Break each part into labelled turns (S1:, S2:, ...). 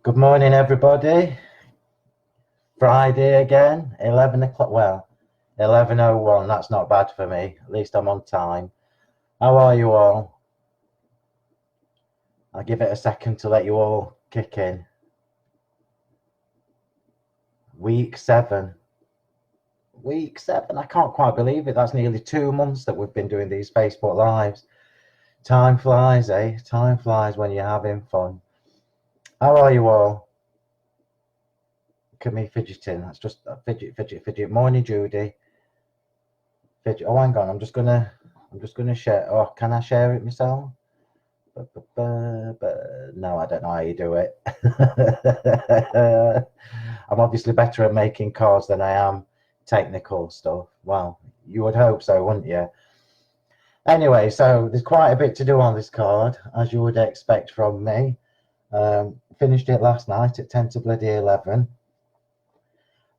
S1: Good morning, everybody. Friday again, 11 o'clock. Well, 11:01. That's not bad for me. At least I'm on time. How are you all? I'll give it a second to let you all kick in. Week 7. Week 7. I can't quite believe it. That's nearly 2 months that we've been doing these Facebook Lives. Time flies, eh? Time flies when you're having fun. How are you all? Look at me fidgeting. That's just a fidget. Morning, Judy. Fidget. Oh, hang on. I'm just gonna share. Oh, can I share it myself? No, I don't know how you do it. I'm obviously better at making cards than I am technical stuff. Well, you would hope so, wouldn't you? Anyway, so there's quite a bit to do on this card, as you would expect from me. Finished it last night at 10 to bloody 11.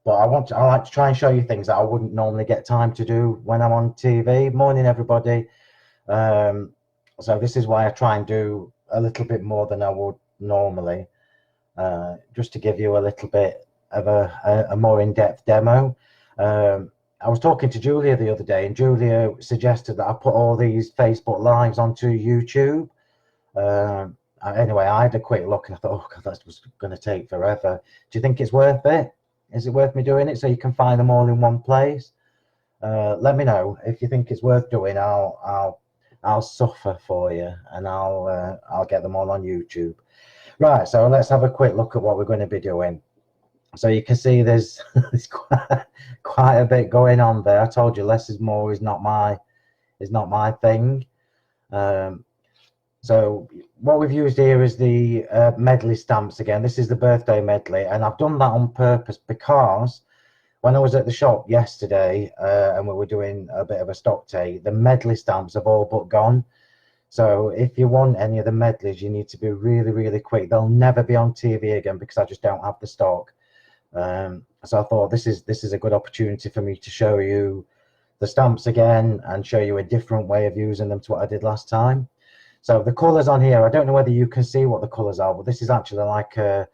S1: But I like to try and show you things that I wouldn't normally get time to do when I'm on TV. Morning, everybody. So this is why I try and do a little bit more than I would normally, just to give you a little bit of a more in-depth demo. I was talking to Julia the other day, and Julia suggested that I put all these Facebook Lives onto YouTube. Anyway, I had a quick look and I thought, oh God, that was going to take forever. Do you think it's worth it? Is it worth me doing it so you can find them all in one place? Let me know if you think it's worth doing. I'll suffer for you, and I'll get them all on YouTube. Right, so let's have a quick look at what we're going to be doing. So you can see there's quite a bit going on there. I told you less is more is not my thing. So what we've used here is the medley stamps again. This is the birthday medley, and I've done that on purpose because when I was at the shop yesterday and we were doing a bit of a stock take, the medley stamps have all but gone. So if you want any of the medleys, you need to be really, really quick. They'll never be on TV again because I just don't have the stock. So I thought this is a good opportunity for me to show you the stamps again and show you a different way of using them to what I did last time. So the colours on here, I don't know whether you can see what the colours are, but this is actually like a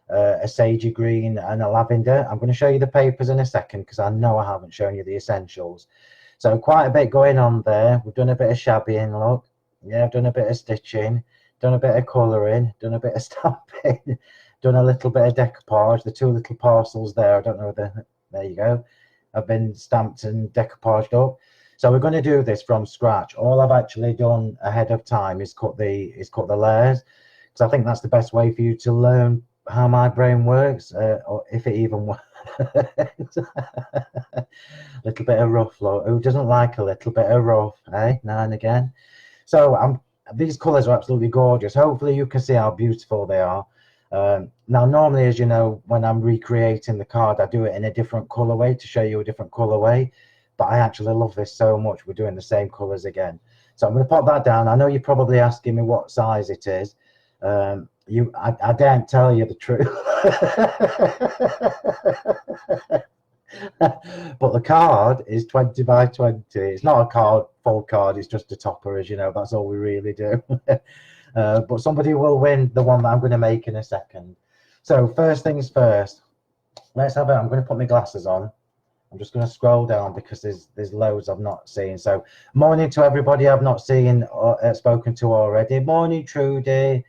S1: sagey green and a lavender. I'm going to show you the papers in a second because I know I haven't shown you the essentials. So quite a bit going on there. We've done a bit of shabbying, look. Yeah, I've done a bit of stitching, done a bit of colouring, done a bit of stamping, done a little bit of decoupage. The two little parcels there, I don't know whether, there you go, have been stamped and decoupaged up. So we're going to do this from scratch. All I've actually done ahead of time is cut the layers, because I think that's the best way for you to learn how my brain works, or if it even works. A little bit of rough, look. Who doesn't like a little bit of rough, eh? Now and again. So these colours are absolutely gorgeous. Hopefully you can see how beautiful they are. Now, normally, as you know, when I'm recreating the card, I do it in a different colourway to show you a different colourway. But I actually love this so much. We're doing the same colours again. So I'm going to pop that down. I know you're probably asking me what size it is. I daren't tell you the truth. But the card is 20 by 20. It's not a full card. It's just a topper, as you know. That's all we really do. But somebody will win the one that I'm going to make in a second. So first things first. Let's have it. I'm going to put my glasses on. I'm just going to scroll down because there's loads I've not seen. So morning to everybody I've not seen or spoken to already. Morning, Trudy.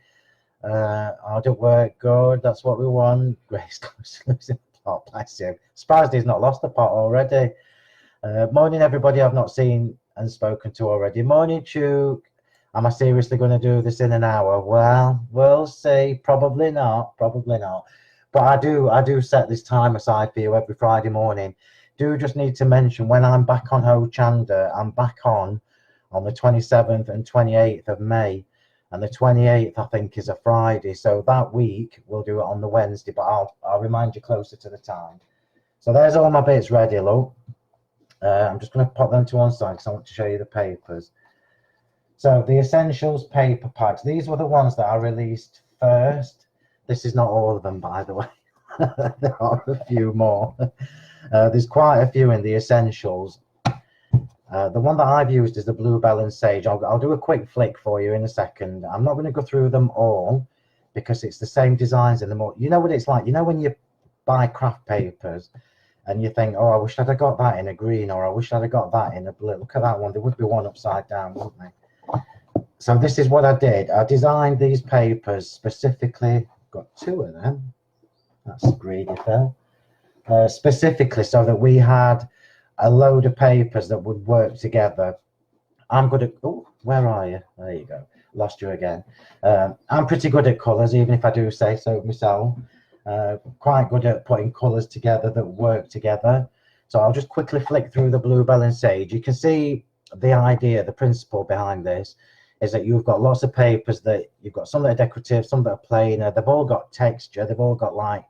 S1: Hard at work, good. That's what we want. Grace losing the plot, bless you. Surprised he's not lost the pot already. Morning, everybody I've not seen and spoken to already. Morning, Chuke. Am I seriously going to do this in an hour? Well, we'll see. Probably not. Probably not. But I do set this time aside for you every Friday morning. Do just need to mention when I'm back on Ho Chanda, I'm back on the 27th and 28th of May. And the 28th, I think, is a Friday. So that week, we'll do it on the Wednesday, but I'll remind you closer to the time. So there's all my bits ready, look. I'm just going to pop them to one side because I want to show you the papers. So the Essentials paper packs. These were the ones that I released first. This is not all of them, by the way. There are a few more. There's quite a few in the Essentials. The one that I've used is the Bluebell and Sage. I'll do a quick flick for you in a second. I'm not going to go through them all because it's the same designs in the more, you know what it's like, you know when you buy craft papers and you think, oh, I wish I'd have got that in a green, or I wish I'd have got that in a blue. Look at that one, there would be one upside down, wouldn't there? So this is what I did. I designed these papers specifically, got 2 of them, that's greedy Phil, specifically so that we had a load of papers that would work together. I'm good at, oh, where are you? There you go, lost you again. I'm pretty good at colours, even if I do say so myself. Quite good at putting colours together that work together. So I'll just quickly flick through the Bluebell and Sage. You can see the idea, the principle behind this is that you've got lots of papers that you've got some that are decorative, some that are plain. They've all got texture, they've all got like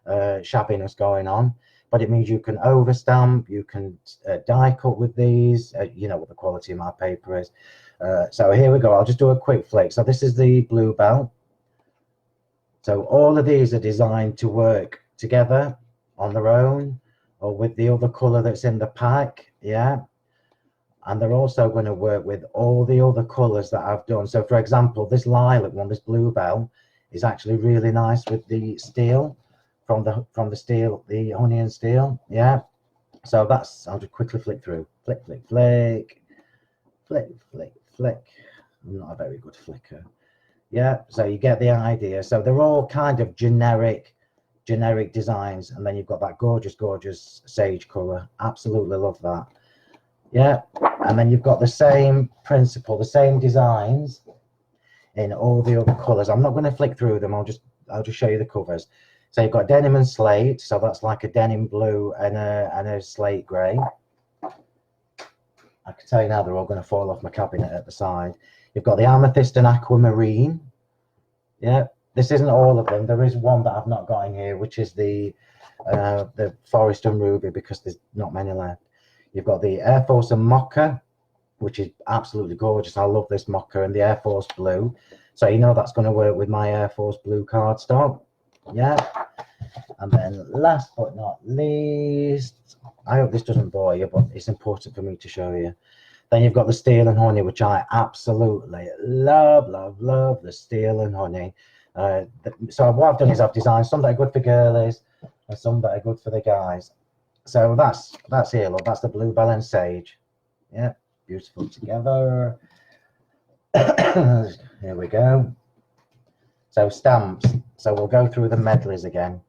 S1: shabbiness going on, but it means you can overstamp, you can die cut with these. You know what the quality of my paper is. So here we go, I'll just do a quick flick. So this is the Bluebell. So all of these are designed to work together on their own or with the other colour that's in the pack, yeah. And they're also going to work with all the other colours that I've done. So for example, this lilac one, this Bluebell, is actually really nice with the steel, from the steel, the honey and steel, yeah. So that's, I'll just quickly flick through. Flick, flick, flick, flick, flick, flick. I'm not a very good flicker. Yeah, so you get the idea. So they're all kind of generic designs, and then you've got that gorgeous sage colour. Absolutely love that. Yeah, and then you've got the same principle, the same designs in all the other colours. I'm not going to flick through them. I'll just show you the covers. So you've got denim and slate, so that's like a denim blue and a slate grey. I can tell you now they're all going to fall off my cabinet at the side. You've got the amethyst and aquamarine. Yeah, this isn't all of them. There is one that I've not got in here, which is the forest and ruby, because there's not many left. You've got the Air Force and mocha, which is absolutely gorgeous. I love this mocha, and the Air Force blue. So you know that's going to work with my Air Force blue cardstock. Yeah. And then last but not least, I hope this doesn't bore you, but it's important for me to show you. Then you've got the steel and honey, which I absolutely love, the steel and honey. So what I've done is I've designed some that are good for girlies and some that are good for the guys. So that's here, look, that's the Bluebell and Sage. Yeah, beautiful together. Here we go. So stamps. So we'll go through the Medleys again,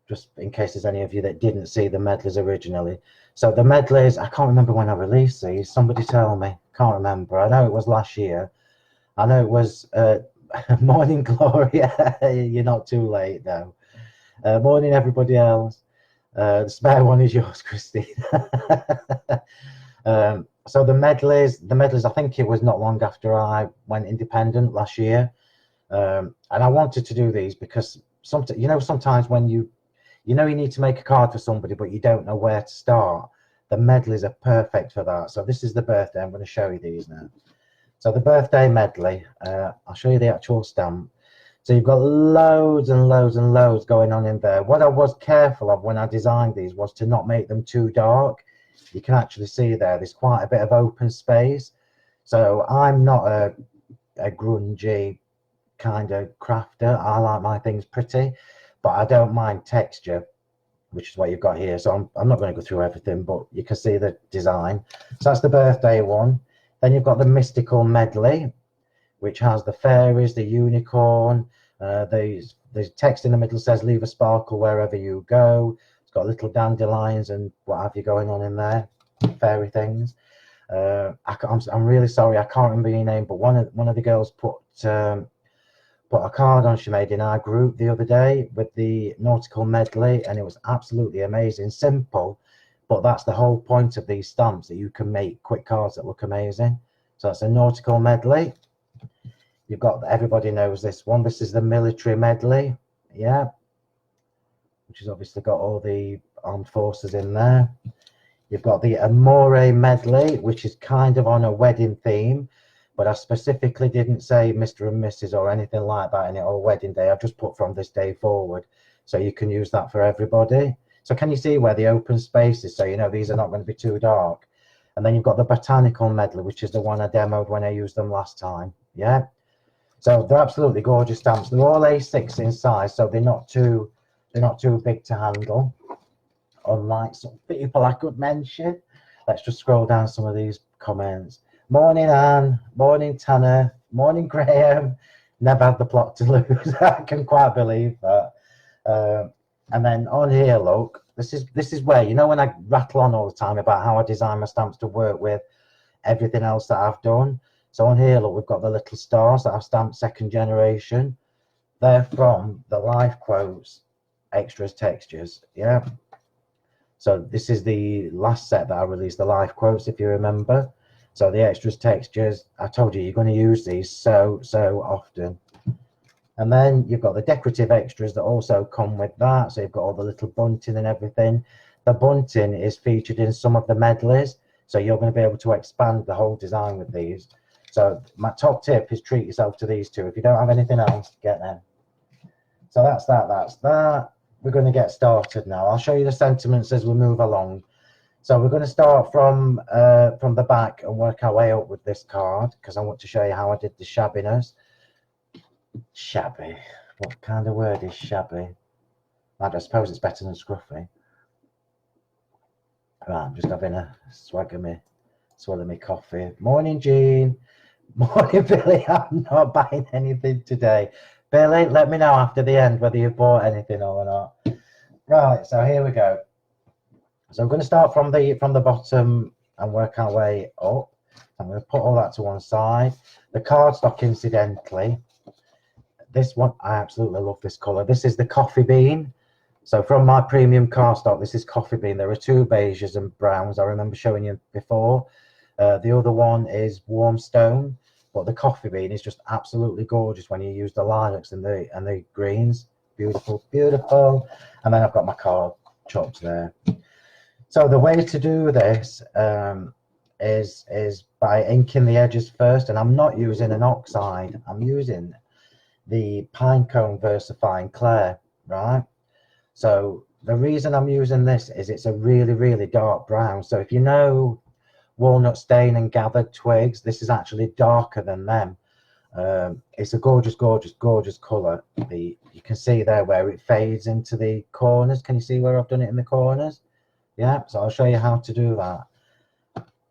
S1: just in case there's any of you that didn't see the Medleys originally. So the Medleys, I can't remember when I released these. Somebody tell me. Can't remember. I know it was last year. I know it was Morning Gloria. You're not too late though. Morning everybody else. The spare one is yours, Christine. So the Medleys, I think it was not long after I went independent last year. And I wanted to do these because sometimes when you need to make a card for somebody, but you don't know where to start. The Medleys are perfect for that. So this is the birthday. I'm going to show you these now. So the birthday medley, I'll show you the actual stamp. So you've got loads and loads and loads going on in there. What I was careful of when I designed these was to not make them too dark. You can actually see there's quite a bit of open space. So I'm not a grungy kind of crafter. I like my things pretty, but I don't mind texture, which is what you've got here. So I'm not going to go through everything, but you can see the design. So that's the birthday one. Then you've got the mystical medley, which has the fairies, the unicorn. The text in the middle says leave a sparkle wherever you go. It's got little dandelions and what have you going on in there, fairy things. I'm really sorry, I can't remember your name, but one of the girls put a card on she made in our group the other day with the nautical medley, and it was absolutely amazing. Simple, but that's the whole point of these stamps, that you can make quick cards that look amazing. So that's a nautical medley. You've got, everybody knows this one, this is the military medley, yeah, which has obviously got all the armed forces in there. You've got the Amore medley, which is kind of on a wedding theme, but I specifically didn't say Mr. and Mrs. or anything like that in it, or wedding day. I've just put from this day forward, so you can use that for everybody. So can you see where the open space is? So you know these are not going to be too dark. And then you've got the botanical medley, which is the one I demoed when I used them last time, yeah. So they're absolutely gorgeous stamps. They're all A6 in size, so they're not too big to handle, unlike some people I could mention. Let's just scroll down some of these comments. Morning Anne, morning Tanner, morning Graham. Never had the plot to lose. I can quite believe that. And then on here, look, this is where, you know, when I rattle on all the time about how I design my stamps to work with everything else that I've done. So on here, look, we've got the little stars that I've stamped second generation. They're from the Life Quotes Extras Textures, yeah. So this is the last set that I released, the Life Quotes, if you remember. So the Extras Textures, I told you, you're going to use these so often. And then you've got the decorative extras that also come with that. So you've got all the little bunting and everything. The bunting is featured in some of the medleys. So you're going to be able to expand the whole design with these. So my top tip is treat yourself to these two. If you don't have anything else, get them. So that's that. We're going to get started now. I'll show you the sentiments as we move along. So we're going to start from the back and work our way up with this card, because I want to show you how I did the shabbiness. Shabby. What kind of word is shabby? I suppose it's better than scruffy. Right, I'm just having a swallow me coffee. Morning, Jean. Morning, Billy. I'm not buying anything today. Billy, let me know after the end whether you've bought anything or not. Right, so here we go. So I'm going to start from the bottom and work our way up. I'm going to put all that to one side. The cardstock, incidentally, this one, I absolutely love this colour. This is the coffee bean. So from my premium cardstock, this is coffee bean. There are two beiges and browns I remember showing you before. The other one is warm stone, but the coffee bean is just absolutely gorgeous when you use the lilacs and the greens. Beautiful, beautiful. And then I've got my card chops there. So the way to do this is by inking the edges first, and I'm not using an oxide. I'm using the Pinecone VersaFine Clair, right? So the reason I'm using this is it's a really dark brown. So if you know walnut stain and gathered twigs, this is actually darker than them. It's a gorgeous colour. You can see there where it fades into the corners. Can you see where I've done it in the corners? Yeah, so I'll show you how to do that.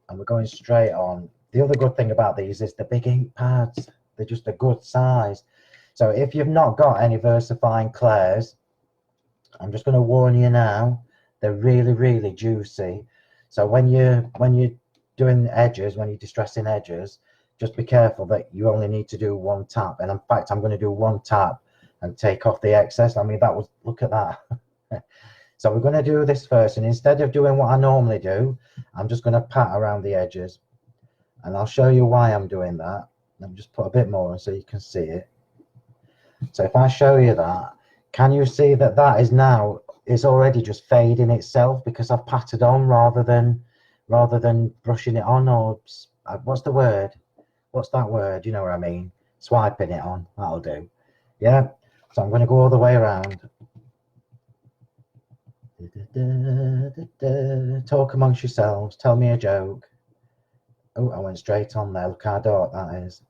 S1: And we're going straight on. The other good thing about these is the big ink pads. They're just a good size. So if you've not got any VersaFine Clairs, I'm just going to warn you now, they're really juicy. So when you're doing edges, when you're distressing edges, just be careful that you only need to do one tap. And in fact, I'm going to do one tap and take off the excess. I mean, that was, look at that. So we're going to do this first, and instead of doing what I normally do, I'm just going to pat around the edges, and I'll show you why I'm doing that. Let me just put a bit more so you can see it. So if I show you that, can you see that that is now, it's already just fading itself because I've patted on rather than brushing it on, or what's the word? What's that word? You know what I mean? Swiping it on. That'll do. Yeah. So I'm going to go all the way around. Talk amongst yourselves. Tell me a joke. Oh, I went straight on there. Look how dark that is.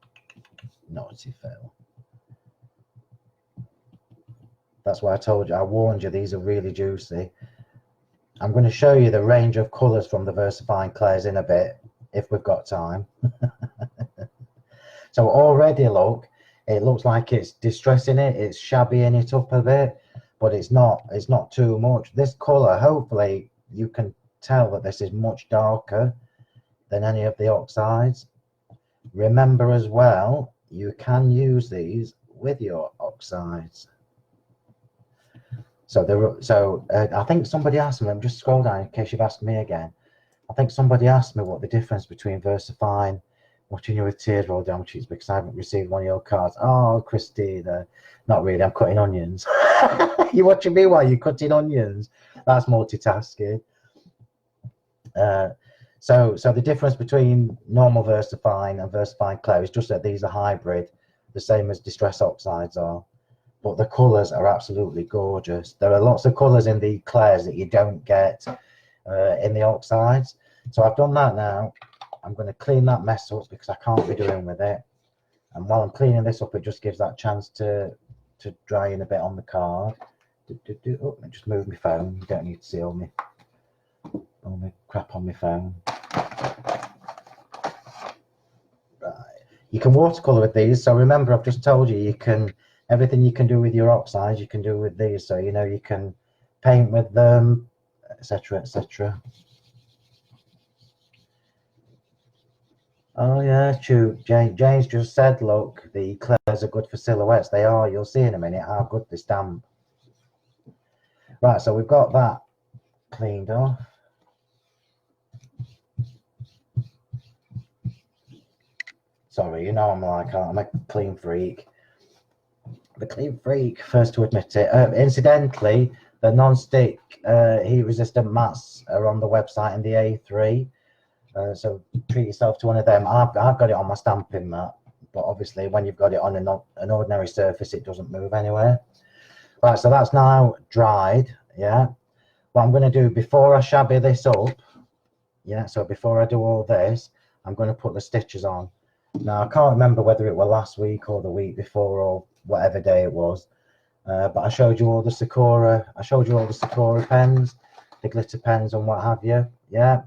S1: Naughty Phil. That's why I told you, I warned you, these are really juicy. I'm going to show you the range of colours from the VersaFine Clairs in a bit, if we've got time. So already, look, it looks like it's distressing it, it's shabbying it up a bit, but it's not too much. This colour, hopefully you can tell that this is much darker than any of the oxides. Remember as well, you can use these with your oxides. So I think somebody asked me, I'm just scroll down in case you've asked me again. I think somebody asked me what the difference between VersaFine, watching you with tears roll down my cheeks because I haven't received one of your cards. Oh, Christy, not really, I'm cutting onions. You're watching me while you're cutting onions. That's multitasking. So the difference between normal VersaFine and VersaFine Clair is just that these are hybrid, the same as Distress Oxides are. But the colours are absolutely gorgeous. There are lots of colours in the Clairs that you don't get in the oxides. So I've done that now. I'm going to clean that mess up because I can't be doing with it. And while I'm cleaning this up, it just gives that chance to dry in a bit on the card. Oh, I just moved my phone. You don't need to see all my crap on my phone. Right. You can watercolor with these. So remember, I've just told you, you can, everything you can do with your oxides, you can do with these. So, you know, you can paint with them, etc., etc. Oh yeah, true. James just said, look, the clairs are good for silhouettes. They are. You'll see in a minute how good they stamp. Right, so we've got that cleaned off. Sorry, you know I'm a clean freak. The clean freak, first to admit it. Incidentally, the non-stick heat-resistant mats are on the website in the A3. So treat yourself to one of them. I've got it on my stamping mat, but obviously when you've got it on an ordinary surface, it doesn't move anywhere. Right, so that's now dried. Yeah. What I'm going to do before I shabby this up, yeah, so before I do all this, I'm going to put the stitches on. Now I can't remember whether it were last week or the week before or whatever day it was, but I showed you all the Sakura. I showed you all the Sakura pens, the glitter pens and what have you. Yeah,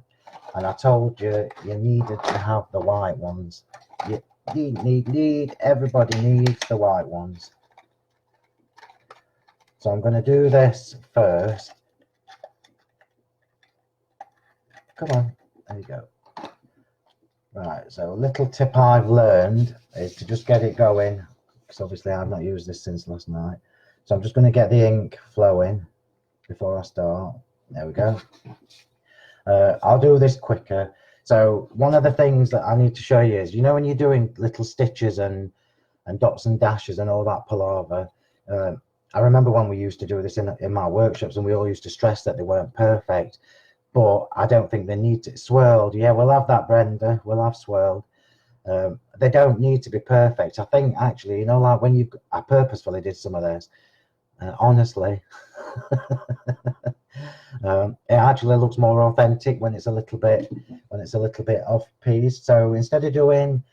S1: and I told you you needed to have the white ones. You need everybody needs the white ones. So I'm going to do this first. Come on, there you go. Right, so a little tip I've learned is to just get it going, because obviously I've not used this since last night. So I'm just going to get the ink flowing before I start. There we go. I'll do this quicker. So one of the things that I need to show you is, you know, when you're doing little stitches and dots and dashes and all that palaver, I remember when we used to do this in my workshops, and we all used to stress that they weren't perfect. But I don't think they need to swirled. Yeah, we'll have that, Brenda. We'll have swirled. They don't need to be perfect. I think actually, you know, like when I purposefully did some of this. Honestly, it actually looks more authentic when it's a little bit off piece. So instead of doing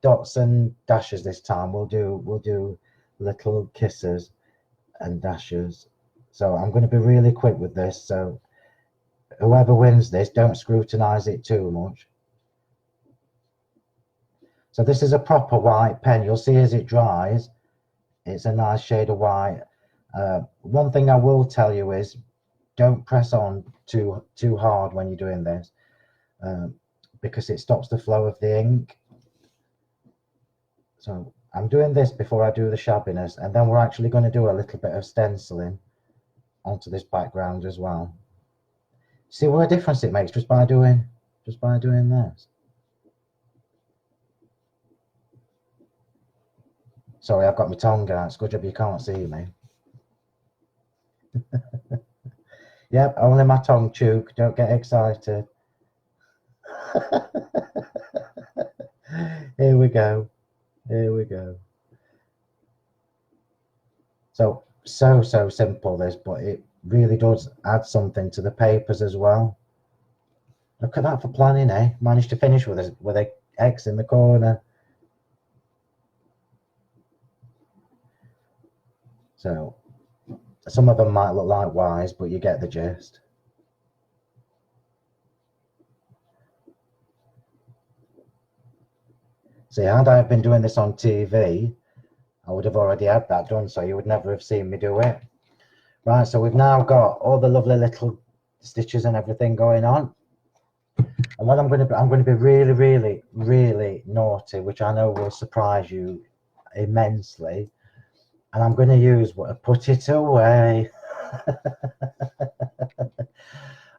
S1: dots and dashes this time, we'll do little kisses and dashes. So I'm going to be really quick with this. So whoever wins this, don't scrutinize it too much. So this is a proper white pen. You'll see as it dries, it's a nice shade of white. One thing I will tell you is, don't press on too hard when you're doing this, because it stops the flow of the ink. So I'm doing this before I do the shabbiness, and then we're actually going to do a little bit of stenciling onto this background as well. See what a difference it makes just by doing this. Sorry, I've got my tongue out. It's good job you can't see me. Yep, only my tongue, Chook. Don't get excited. Here we go. Here we go. So simple this, but it really does add something to the papers as well. Look at that for planning, eh? Managed to finish with a X in the corner. So some of them might look like Y's, but you get the gist. See, had I been doing this on TV, I would have already had that done, so you would never have seen me do it. Right, so we've now got all the lovely little stitches and everything going on. And what I'm going to be really naughty, which I know will surprise you immensely. And I'm going to use put it away.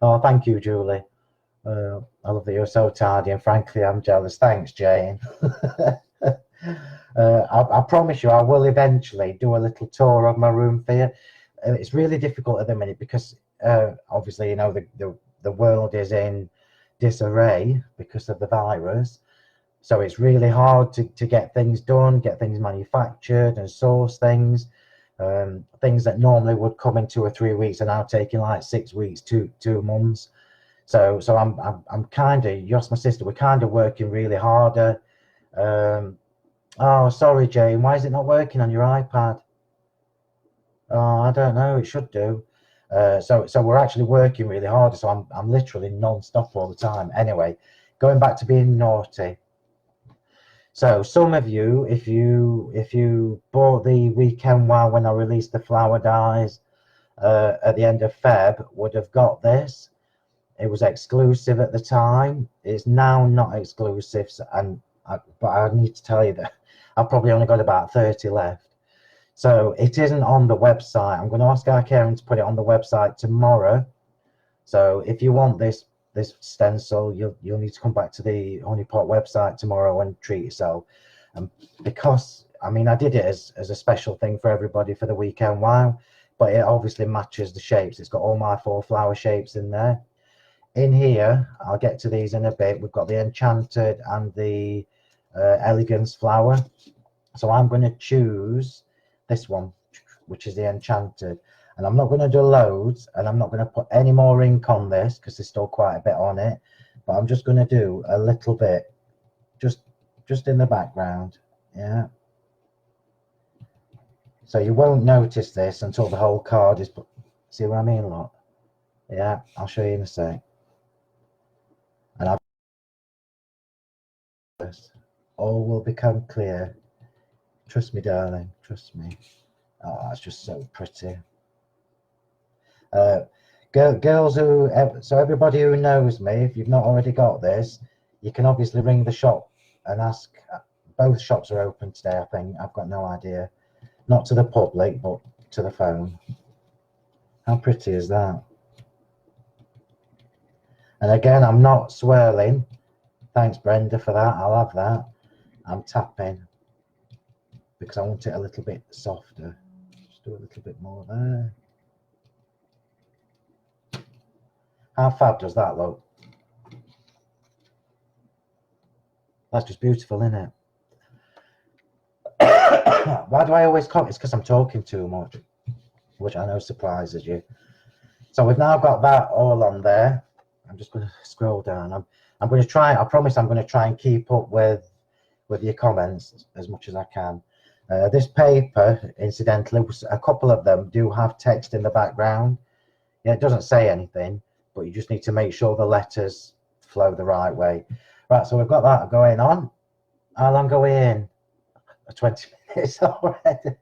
S1: Oh, thank you, Julie. I love that you're so tardy, and frankly, I'm jealous. Thanks, Jane. I promise you, I will eventually do a little tour of my room for you. It's really difficult at the minute because obviously, you know, the world is in disarray because of the virus. So it's really hard to get things done, get things manufactured and source things. Things that normally would come in 2 or 3 weeks are now taking like 6 weeks, 2 months. So I'm kind of, Yoss, my sister, we're kind of working really harder. Oh, sorry, Jane. Why is it not working on your iPad? Oh, I don't know. It should do. So we're actually working really hard. So I'm literally non-stop all the time. Anyway, going back to being naughty. So some of you, if you bought the weekend wow when I released the flower dies at the end of Feb, would have got this. It was exclusive at the time. It's now not exclusive, but I need to tell you that I've probably only got about 30 left. So it isn't on the website. I'm going to ask our Karen to put it on the website tomorrow. So if you want this stencil, you'll need to come back to the Honeypot website tomorrow and treat yourself. Because I mean, I did it as a special thing for everybody for the weekend wow, but it obviously matches the shapes. It's got all my 4 flower shapes in there. In here, I'll get to these in a bit. We've got the Enchanted and the Elegance flower. So I'm going to choose this one, which is the Enchanted. And I'm not going to do loads, and I'm not going to put any more ink on this because there's still quite a bit on it. But I'm just going to do a little bit, just in the background, yeah. So you won't notice this until the whole card is put. See what I mean, lot? Yeah, I'll show you in a sec. And I've this. All will become clear. Trust me, darling. Trust me. Oh, that's just so pretty. Girls who, so everybody who knows me, if you've not already got this, you can obviously ring the shop and ask. Both shops are open today, I think. I've got no idea. Not to the public, but to the phone. How pretty is that? And again, I'm not swirling. Thanks, Brenda, for that. I'll have that. I'm tapping because I want it a little bit softer. Just do a little bit more there. How fab does that look? That's just beautiful, isn't it? Why do I always comment? It's because I'm talking too much, which I know surprises you. So we've now got that all on there. I'm just going to scroll down. I'm going to try. I promise I'm going to try and keep up with your comments as much as I can. This paper, incidentally, a couple of them do have text in the background. Yeah, it doesn't say anything, but you just need to make sure the letters flow the right way. Right, so we've got that going on. How long are we in? 20 minutes already.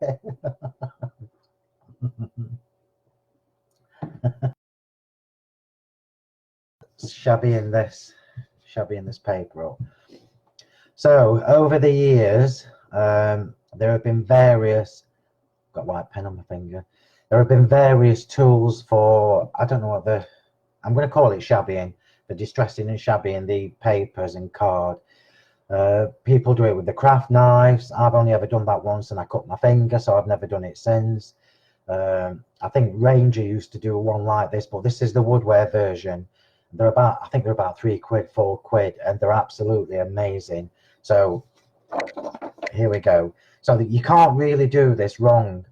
S1: Shabby in this paper up. So over the years, there have been various. Got a white pen on my finger. There have been various tools for, I don't know what I'm going to call it shabbying, for distressing and shabbying the papers and card. People do it with the craft knives. I've only ever done that once and I cut my finger, so I've never done it since. I think Ranger used to do one like this, but this is the woodware version. I think they're about £3, £4, and they're absolutely amazing. So here we go. So that you can't really do this wrong.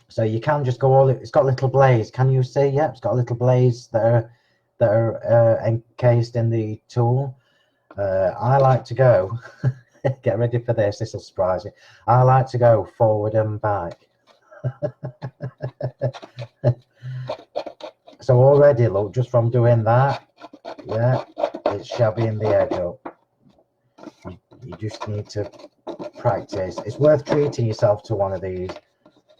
S1: So you can just go all. It's got little blades. Can you see? Yeah, it's got little blades that are encased in the tool. I like to go. Get ready for this. This will surprise you. I like to go forward and back. So already, look, just from doing that, yeah, it's shabbying the edge up. You just need to practice. It's worth treating yourself to one of these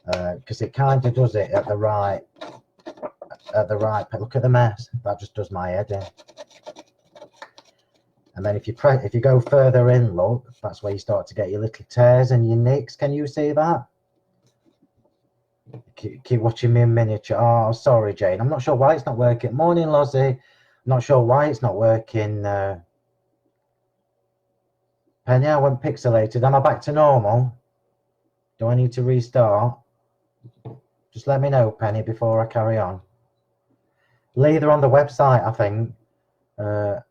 S1: because it kind of does it at the right. Look at the mess. That just does my head in. And then if you go further in, look, that's where you start to get your little tears and your nicks. Can you see that? Keep watching me in miniature. Oh, sorry, Jane. I'm not sure why it's not working. Morning, Lozzie. I'm not sure why it's not working. Penny, I went pixelated. Am I back to normal? Do I need to restart? Just let me know, Penny, before I carry on. Lee, they're on the website, I think. I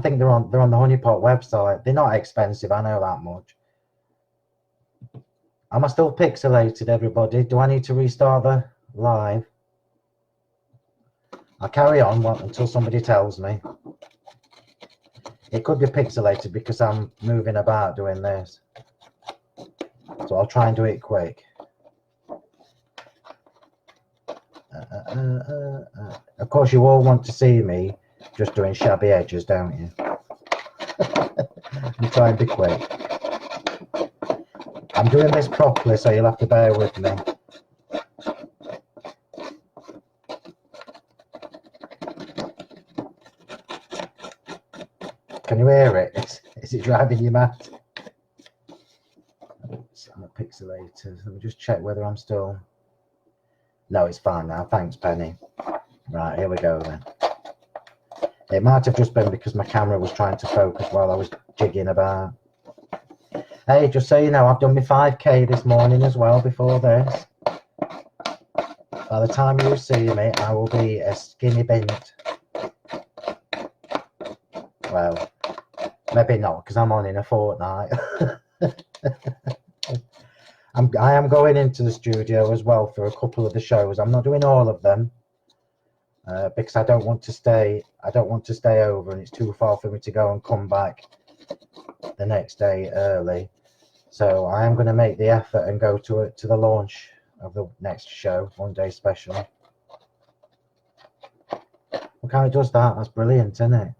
S1: think they're on the Honeypot website. They're not expensive, I know that much. Am I still pixelated, everybody? Do I need to restart the live? I'll carry on until somebody tells me. It could be pixelated because I'm moving about doing this. So I'll try and do it quick. Of course, you all want to see me just doing shabby edges, don't you? I'm trying to be quick. I'm doing this properly, so you'll have to bear with me. Can you hear it? Is it driving you mad? I'm a pixelator. Let me just check whether I'm still... No, it's fine now. Thanks, Penny. Right, here we go then. It might have just been because my camera was trying to focus while I was jigging about. Hey, just so you know, I've done my 5K this morning as well before this. By the time you see me, I will be a skinny bint. Well, maybe not, because I'm on in a fortnight. I am going into the studio as well for a couple of the shows. I'm not doing all of them because I don't want to stay over, and it's too far for me to go and come back the next day early. So I am going to make the effort and go to the launch of the next show, one day special. Look how it does that. That's brilliant, isn't it?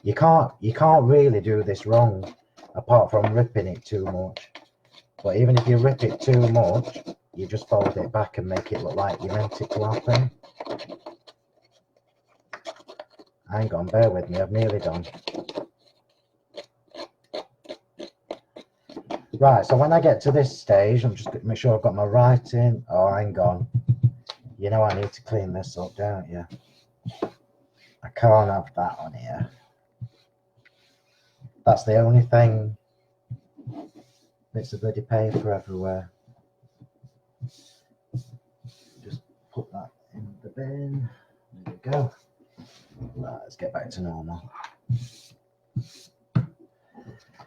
S1: You can't really do this wrong apart from ripping it too much. But even if you rip it too much, you just fold it back and make it look like you meant it to happen. Hang on, bear with me, I've nearly done. Right, so when I get to this stage, I'm just going to make sure I've got my writing. Oh, hang on. You know I need to clean this up, don't you? I can't have that on here. That's the only thing. Bits of bloody paper everywhere. Just put that in the bin. There we go. Right, let's get back to normal.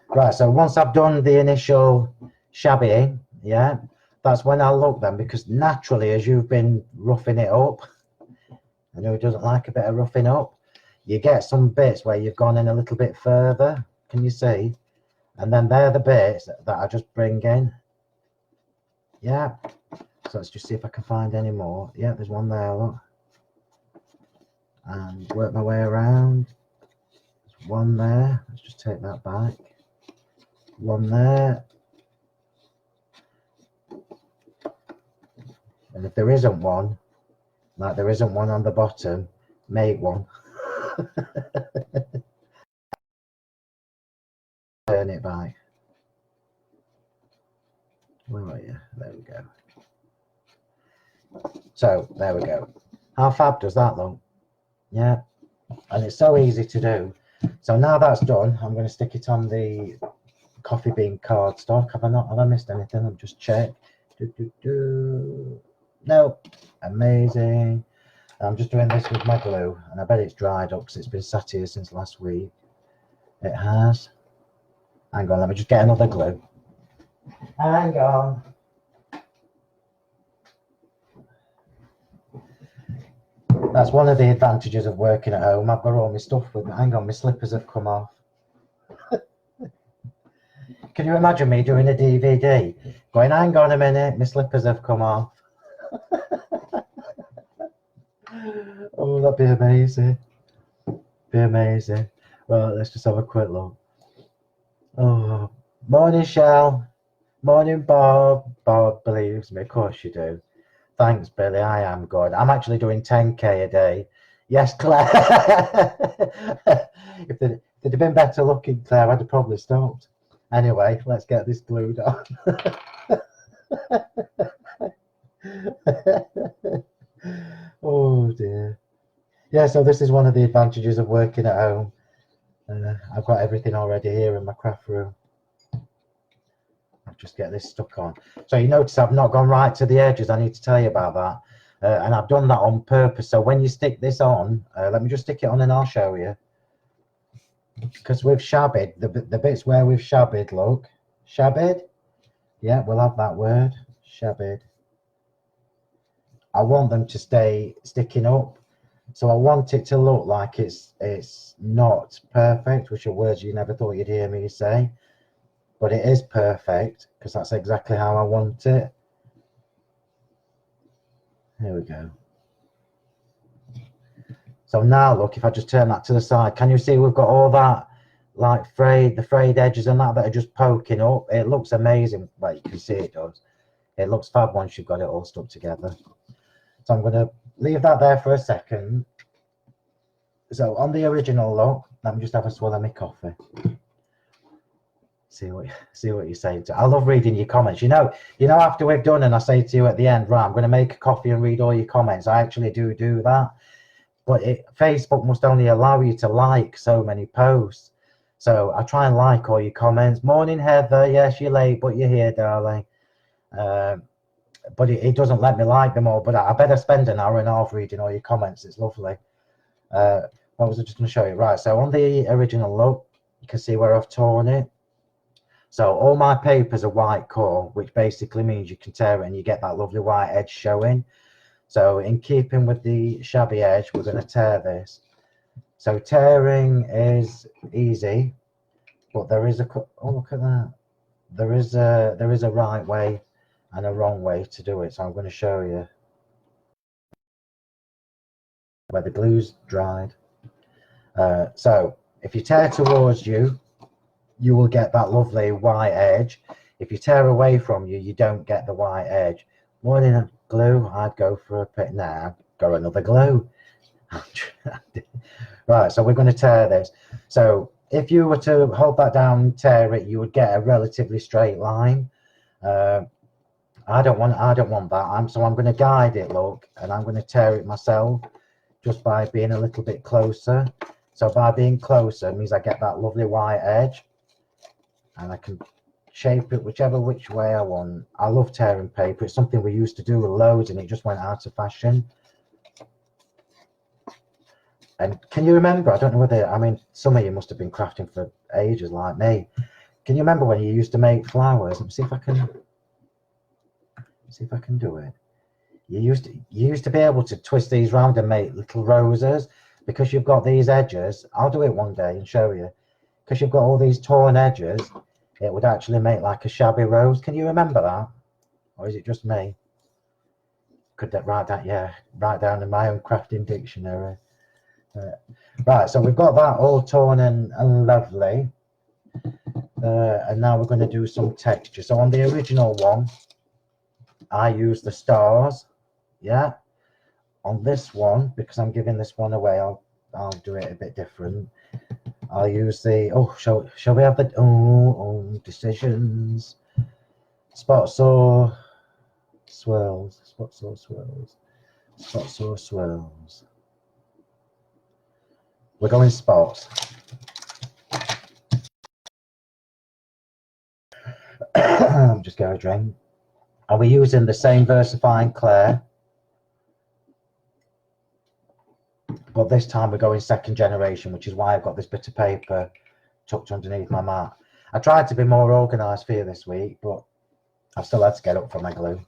S1: Right, so once I've done the initial shabbying, yeah, that's when I'll look then, because naturally, as you've been roughing it up, I know who doesn't like a bit of roughing up, you get some bits where you've gone in a little bit further. Can you see? And then they're the bits that I just bring in. Yeah. So let's just see if I can find any more. Yeah, there's one there, look. And work my way around. There's one there. Let's just take that back. One there. And if there isn't one, like there isn't one on the bottom, make one. Turn it back. Where are you? There we go. So there we go. How fab does that look? Yeah, and it's so easy to do. So now that's done, I'm going to stick it on the coffee bean cardstock. Have I missed anything? I've just checked. No, amazing. I'm just doing this with my glue, and I bet it's dried up because it's been sat here since last week. It has. Hang on, let me just get another glue. Hang on. That's one of the advantages of working at home. I've got all my stuff with me. Hang on, my slippers have come off. Can you imagine me doing a DVD? Going, hang on a minute, my slippers have come off. Oh, that'd be amazing. Be amazing. Well, let's just have a quick look. Oh, morning, Shell. Morning, Bob. Bob believes me. Of course you do. Thanks, Billy. I am good. I'm actually doing 10K a day. Yes, Claire. If they'd have been better looking, Claire, I'd have probably stopped. Anyway, let's get this glued on. Oh dear. Yeah, so this is one of the advantages of working at home. I've got everything already here in my craft room. I'll just get this stuck on. So you notice I've not gone right to the edges. I need to tell you about that. And I've done that on purpose. So when you stick this on, let me just stick it on and I'll show you. Because we've shabbied, the bits where we've shabbied, look. Shabbied? Yeah, we'll have that word. Shabbied. I want them to stay sticking up. So I want it to look like it's not perfect, which are words you never thought you'd hear me say. but it is perfect because that's exactly how I want it. Here we go. So now look, if I just turn that to the side, can you see we've got all that like the frayed edges and that are just poking up? It looks amazing. Well, you can see it does. It looks fab once you've got it all stuck together. So I'm going to leave that there for a second. So on the original look, let me just have a swallow of my coffee. See what you say. I love reading your comments. You know after we've done and I say to you at the end, right, I'm going to make a coffee and read all your comments. I actually do that. But Facebook must only allow you to like so many posts. So I try and like all your comments. Morning, Heather. Yes, you're late, but you're here, darling. But it doesn't let me like them all. But I better spend an hour and a half reading all your comments. It's lovely. What was I just going to show you? Right, so on the original look, you can see where I've torn it. So all my papers are white core, which basically means you can tear it and you get that lovely white edge showing. So in keeping with the shabby edge, we're going to tear this. So tearing is easy, but there is look at that. There is a right way and a wrong way to do it. So I'm going to show you where the glue's dried. So if you tear towards you, you will get that lovely white edge. If you tear away from you, you don't get the white edge. Morning glue, I'd go for a bit now. Got another glue. Right, so we're going to tear this. So if you were to hold that down and tear it, you would get a relatively straight line. I don't want that. So I'm going to guide it, look, and I'm going to tear it myself just by being a little bit closer. So by being closer means I get that lovely white edge, and I can shape it which way I want. I love tearing paper. It's something we used to do loads and it just went out of fashion. And can you remember, I don't know whether, I mean, some of you must have been crafting for ages like me. Can you remember when you used to make flowers? Let me see if I can do it. You used to be able to twist these round and make little roses because you've got these edges. I'll do it one day and show you. Because you've got all these torn edges, it would actually make like a shabby rose. Can you remember that? Or is it just me? Could that write that? Yeah, write down in my own crafting dictionary. Right, so we've got that all torn and lovely. And now we're going to do some texture. So on the original one, I use the stars. Yeah. On this one, because I'm giving this one away, I'll do it a bit different. I'll use the shall we have the decisions? Spot saw swirls. Spot saw swirls. Spot saw swirls. We're going spots. I'm just going to drink. Are we using the same VersaFine Clay? But this time we're going second generation, which is why I've got this bit of paper tucked underneath my mat. I tried to be more organised for you this week, but I've still had to get up for my glue.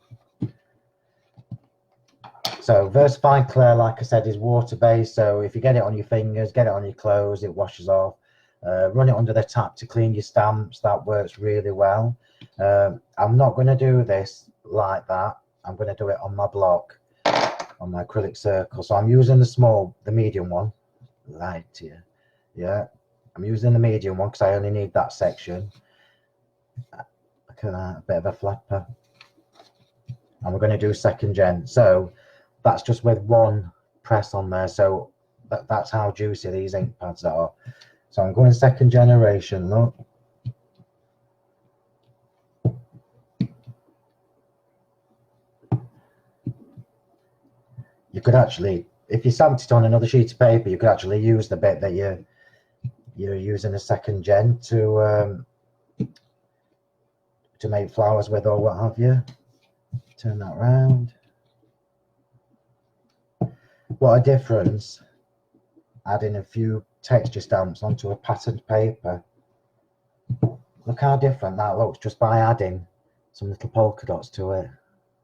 S1: So VersaFine Clay, like I said, is water-based. So if you get it on your fingers, get it on your clothes, it washes off. Run it under the tap to clean your stamps. That works really well. I'm not going to do this like that. I'm going to do it on my block, on my acrylic circle. So I'm using the medium one. Right here. Yeah, I'm using the medium one because I only need that section. Look at that, a bit of a flapper. And we're going to do second gen. So that's just with one press on there. So that's how juicy these ink pads are. So I'm going second generation, look. You could actually, if you stamped it on another sheet of paper, you could actually use the bit that you're using a second gen to make flowers with or what have you. Turn that round. What a difference adding a few texture stamps onto a patterned paper. Look how different that looks just by adding some little polka dots to it.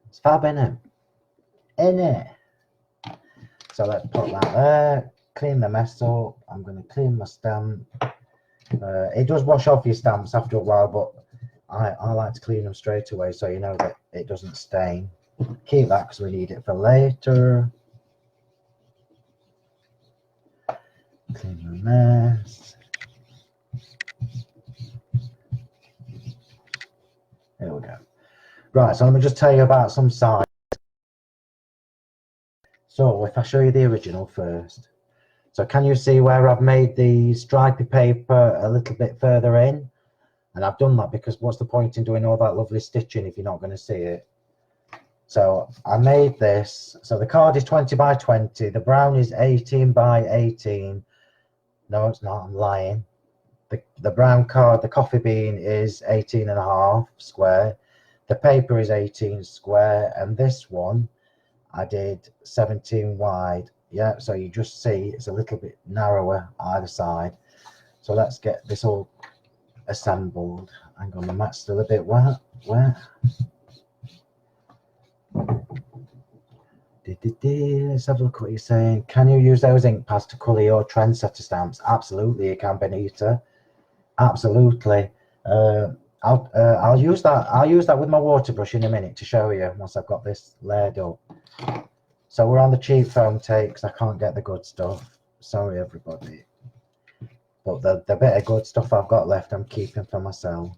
S1: It's fab, innit? Innit? So let's put that there. Clean the mess up. I'm going to clean my stamp. It does wash off your stamps after a while, but I like to clean them straight away so you know that it doesn't stain. Keep that because we need it for later. Clean your mess. There we go. Right, so let me just tell you about some size. So if I show you the original first. So can you see where I've made the stripy paper a little bit further in? And I've done that because what's the point in doing all that lovely stitching if you're not going to see it? So I made this. So the card is 20 by 20. The brown is 18 by 18. No, it's not. I'm lying. The brown card, the coffee bean, is 18 and a half square. The paper is 18 square. And this one, I did 17 wide. Yeah, so you just see it's a little bit narrower either side. So let's get this all assembled. Hang on, the mat's still a bit wet. Let's have a look what you're saying. Can you use those ink pads to colour your trendsetter stamps? Absolutely, you can, Benita. Absolutely. I'll use that. I'll use that with my water brush in a minute to show you once I've got this layered up. So we're on the cheap foam tape because I can't get the good stuff. Sorry, everybody. But the bit of good stuff I've got left, I'm keeping for myself.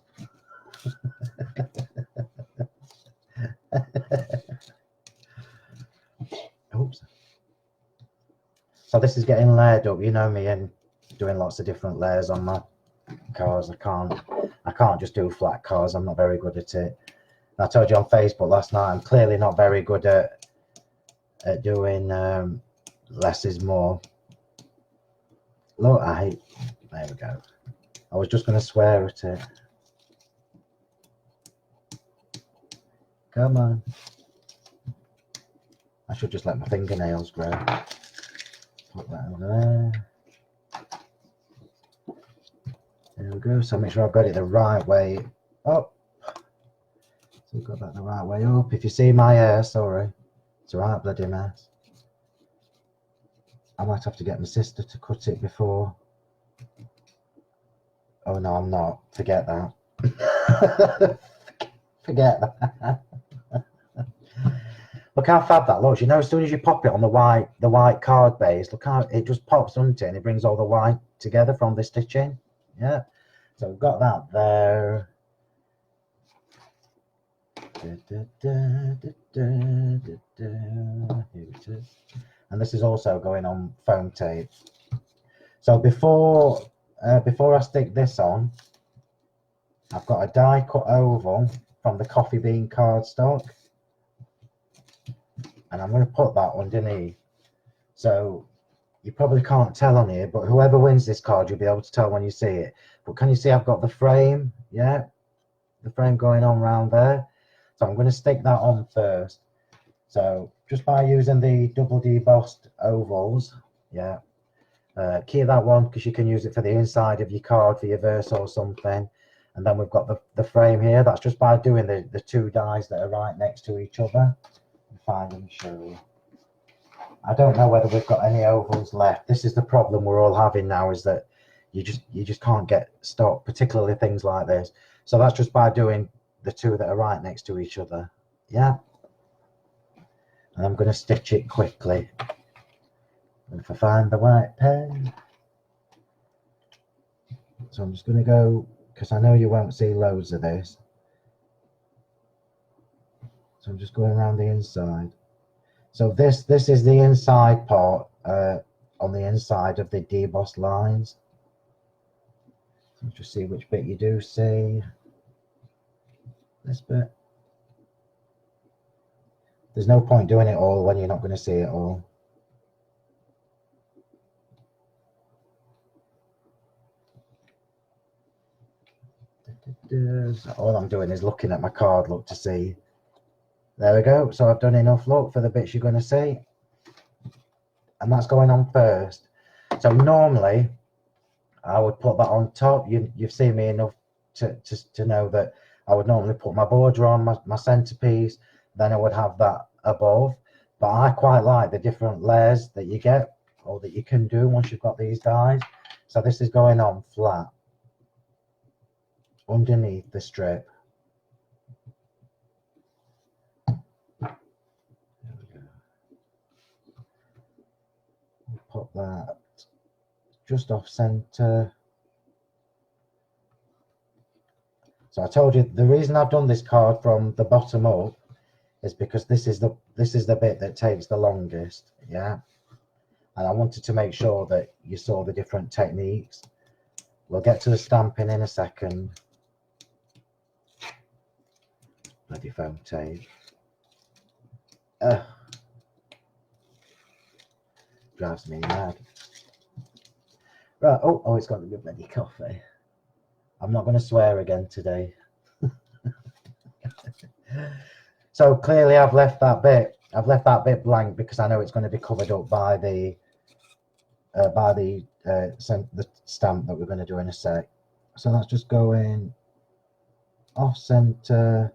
S1: Oops. So this is getting layered up. You know me and doing lots of different layers on my cars. I can't just do flat cars. I'm not very good at it. I told you on Facebook last night, I'm clearly not very good at doing less is more. Look, there we go. I was just going to swear at it. Come on. I should just let my fingernails grow. Put that over there. There we go. So make sure I've got it the right way up. So we've got that the right way up. If you see my hair, sorry. It's a right bloody mess. I might have to get my sister to cut it before. Oh no, I'm not. Forget that. Forget that. Look how fab that looks. You know, as soon as you pop it on the white card base, look how it just pops onto it and it brings all the white together from the stitching. Yeah. So we've got that there. Here it is. And this is also going on foam tape. So before I stick this on, I've got a die cut oval from the coffee bean cardstock, and I'm going to put that underneath. So you probably can't tell on here, but whoever wins this card, you'll be able to tell when you see it. But can you see I've got the frame? Yeah, the frame going on round there. So I'm going to stick that on first. So just by using the double debossed ovals, yeah. Key that one because you can use it for the inside of your card for your verse or something. And then we've got the frame here. That's just by doing the two dies that are right next to each other. Find and show you. I don't know whether we've got any ovals left. This is the problem we're all having now, is that you just can't get stock, particularly things like this. So that's just by doing the two that are right next to each other. Yeah. And I'm going to stitch it quickly. If I find the white pen. So I'm just going to go, because I know you won't see loads of this. So I'm just going around the inside. So this is the inside part on the inside of the debossed lines. So just see which bit you do see. This bit. There's no point doing it all when you're not going to see it all. So all I'm doing is looking at my card, look to see. There we go. So I've done enough look for the bits you're going to see. And that's going on first. So normally I would put that on top. You've seen me enough to know that I would normally put my border on, my centerpiece, then I would have that above. But I quite like the different layers that you get, or that you can do once you've got these dies. So this is going on flat underneath the strip. put that just off center. So I told you the reason I've done this card from the bottom up is because this is the bit that takes the longest, yeah. And I wanted to make sure that you saw the different techniques. We'll get to the stamping in a second. Bloody foam tape. Drives me mad. Right, oh, it's got a good bloody coffee. I'm not going to swear again today. So clearly I've left that bit blank because I know it's going to be covered up by the stamp that we're going to do in a sec. So that's just going off center,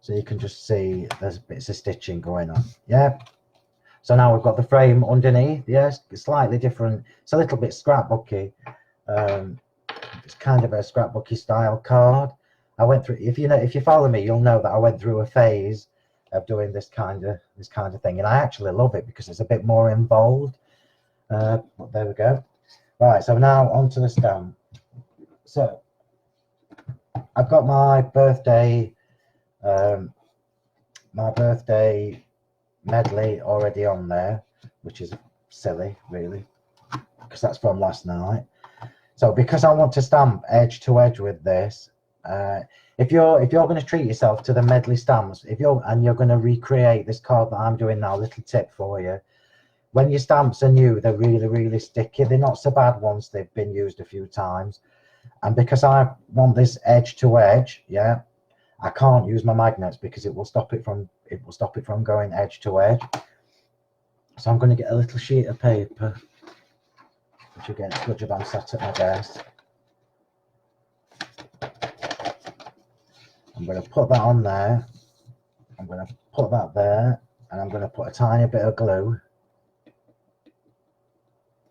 S1: so you can just see there's bits of stitching going on. Yeah. So now we've got the frame underneath. Yes, it's slightly different. It's a little bit scrapbooky. It's kind of a scrapbooky style card. I went through. If you follow me, you'll know that I went through a phase of doing this kind of thing, and I actually love it because it's a bit more involved. But there we go. Right. So now onto the stamp. So I've got my birthday medley already on there, which is silly really because that's from last night. So because I want to stamp edge to edge with this, if you're going to treat yourself to the medley stamps, you're going to recreate this card that I'm doing now, little tip for you. When your stamps are new, they're really sticky. They're not so bad once they've been used a few times. And because I want this edge to edge, yeah, I can't use my magnets because it will stop it from going edge to edge. So I'm going to get a little sheet of paper, which again, it's good job I'm sat at my desk. I'm going to put that on there. I'm going to put that there, and I'm going to put a tiny bit of glue.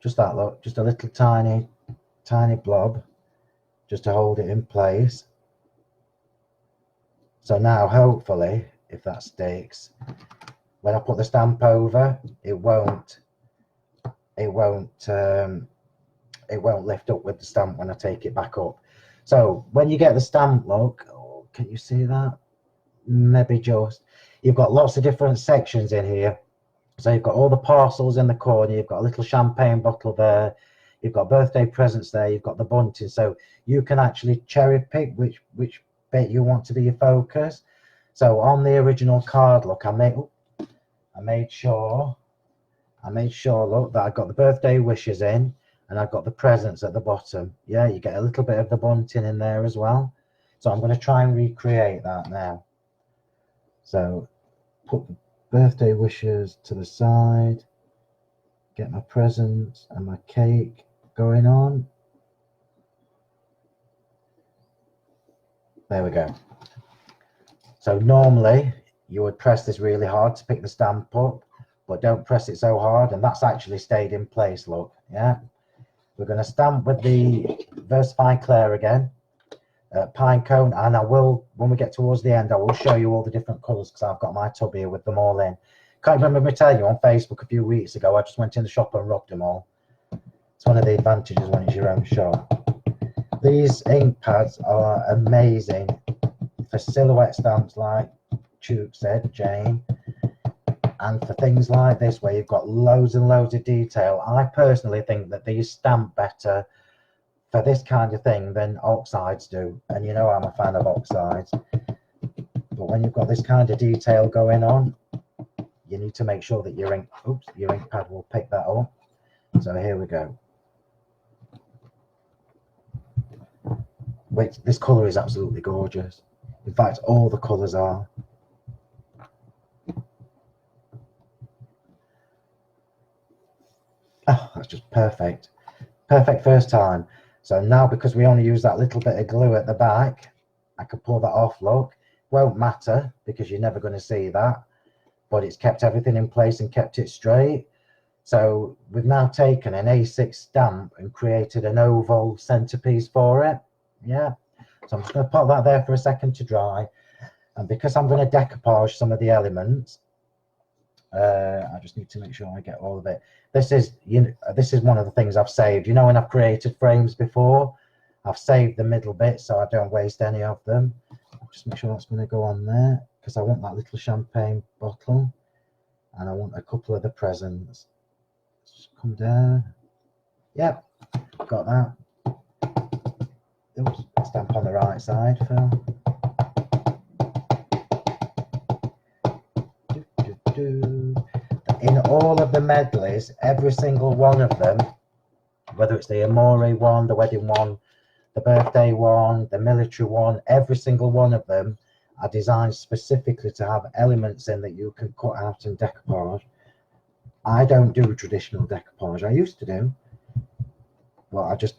S1: Just that, look, just a little tiny blob, just to hold it in place. So now, hopefully, if that sticks, when I put the stamp over, it won't lift up with the stamp when I take it back up. So when you get the stamp, look, oh, can you see that? Maybe just. You've got lots of different sections in here. So you've got all the parcels in the corner. You've got a little champagne bottle there. You've got birthday presents there. You've got the bunting. So you can actually cherry pick which bit you want to be your focus. So on the original card, look, I made sure, look, that I got the birthday wishes in, and I've got the presents at the bottom. Yeah, you get a little bit of the bunting in there as well. So I'm going to try and recreate that now. So put the birthday wishes to the side, get my presents and my cake going on. There we go. So normally you would press this really hard to pick the stamp up, but don't press it so hard, and that's actually stayed in place, look. Yeah, we're going to stamp with the Versify Claire again, pine cone, and I will, when we get towards the end, I will show you all the different colours because I've got my tub here with them all in. Can't remember me telling you on Facebook a few weeks ago, I just went in the shop and rubbed them all. It's one of the advantages when it's your own shop. These ink pads are amazing for silhouette stamps like Chuke said, Jane, and for things like this where you've got loads and loads of detail. I personally think that these stamp better for this kind of thing than oxides do, and you know I'm a fan of oxides, but when you've got this kind of detail going on, you need to make sure that your ink pad will pick that up. So here we go. Wait, this colour is absolutely gorgeous. In fact, all the colours are. Oh, that's just perfect. Perfect first time. So now, because we only use that little bit of glue at the back, I can pull that off, look. Won't matter because you're never going to see that, but it's kept everything in place and kept it straight. So we've now taken an A6 stamp and created an oval centerpiece for it. Yeah. So I'm just going to pop that there for a second to dry. And because I'm going to decoupage some of the elements, I just need to make sure I get all of it. This is, you know, this is one of the things I've saved. You know, when I've created frames before, I've saved the middle bit so I don't waste any of them. I'll just make sure that's going to go on there because I want that little champagne bottle, and I want a couple of the presents. Just come down. Yep, got that. Oops, stamp on the right side, Phil. In all of the medleys, every single one of them, whether it's the Amore one, the wedding one, the birthday one, the military one, every single one of them are designed specifically to have elements in that you can cut out and decoupage. I don't do traditional decoupage. I used to do, but I just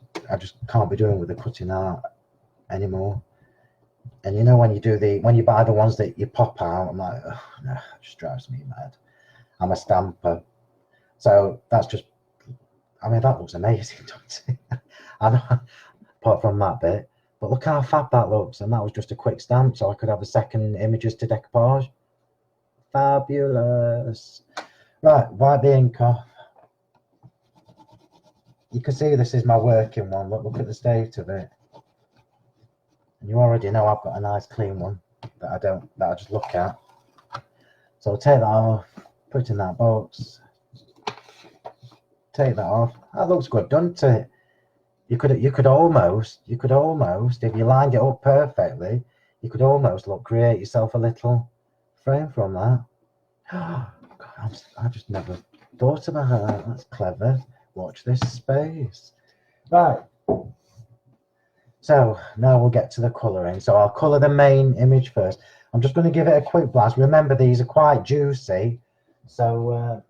S1: can't be doing with the cutting out anymore. And you know, when you buy the ones that you pop out, I'm like, oh, no, it just drives me mad. I'm a stamper, so that's just. I mean, that looks amazing, don't it? I know, apart from that bit, but look how fab that looks, and that was just a quick stamp, so I could have the second images to decoupage. Fabulous. Right, wipe the ink off. You can see this is my working one. Look at the state of it. And you already know I've got a nice clean one that I just look at. So I'll take that off, put it in that box, take that off. That looks good, doesn't it? You could almost, if you lined it up perfectly, you could almost create yourself a little frame from that. God, I just never thought about that. That's clever. Watch this space. Right. So now we'll get to the colouring. So I'll colour the main image first. I'm just going to give it a quick blast. Remember, these are quite juicy, so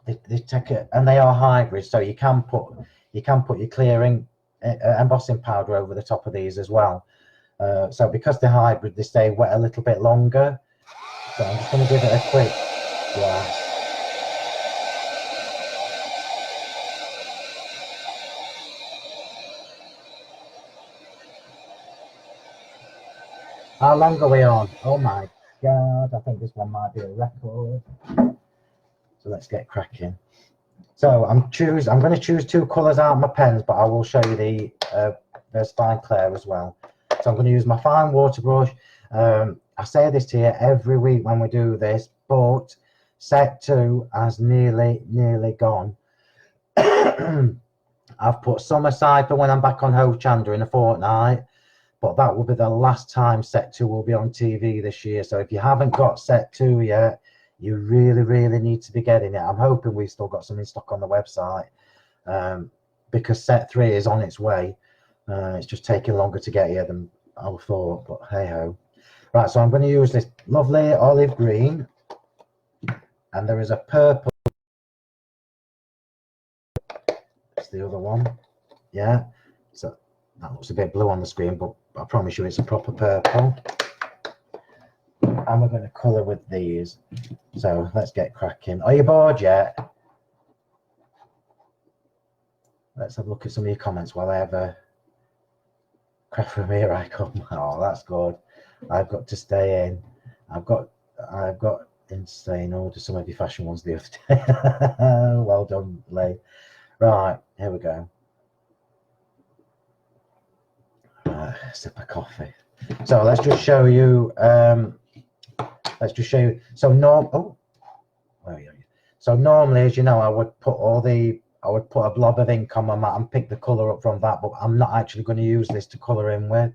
S1: they take it, and they are hybrid. So you can put your clearing embossing powder over the top of these as well. So because they're hybrid, they stay wet a little bit longer. So I'm just going to give it a quick blast. How long are we on? Oh my God, I think this one might be a record. So let's get cracking. So I'm going to choose two colours out of my pens, but I will show you there's fine Clair as well. So I'm going to use my fine water brush. I say this to you every week when we do this, but set 2 has nearly gone. I've put some aside for when I'm back on Ho Chanda in a fortnight, but that will be the last time set 2 will be on TV this year. So if you haven't got set 2 yet, you really need to be getting it. I'm hoping we've still got some in stock on the website, because set 3 is on its way. It's just taking longer to get here than I thought, but hey ho. Right, so I'm going to use this lovely olive green, and there is a purple. It's the other one. Yeah, so that looks a bit blue on the screen, but I promise you it's a proper purple. And we're going to colour with these. So let's get cracking. Are you bored yet? Let's have a look at some of your comments while I have a crack from here. I come. Oh, that's good. I've got to stay in. I've got insane order some of your fashion ones the other day. Well done, Lee. Right, here we go. Sip of coffee. So let's just show you. So So normally, as you know, I would put a blob of ink on my mat and pick the colour up from that, but I'm not actually going to use this to colour in with.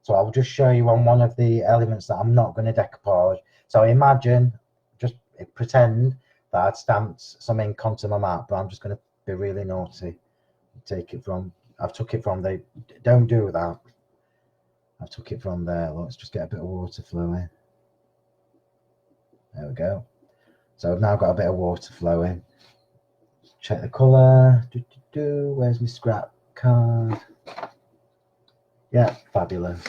S1: So I'll just show you on one of the elements that I'm not going to decoupage. So imagine, just pretend that I'd stamped some ink onto my mat, but I'm just going to be really naughty. I've took it from the, don't do that. I've took it from there. Let's just get a bit of water flowing. There we go. So I've now got a bit of water flowing. Check the colour. Where's my scrap card? Yeah, fabulous.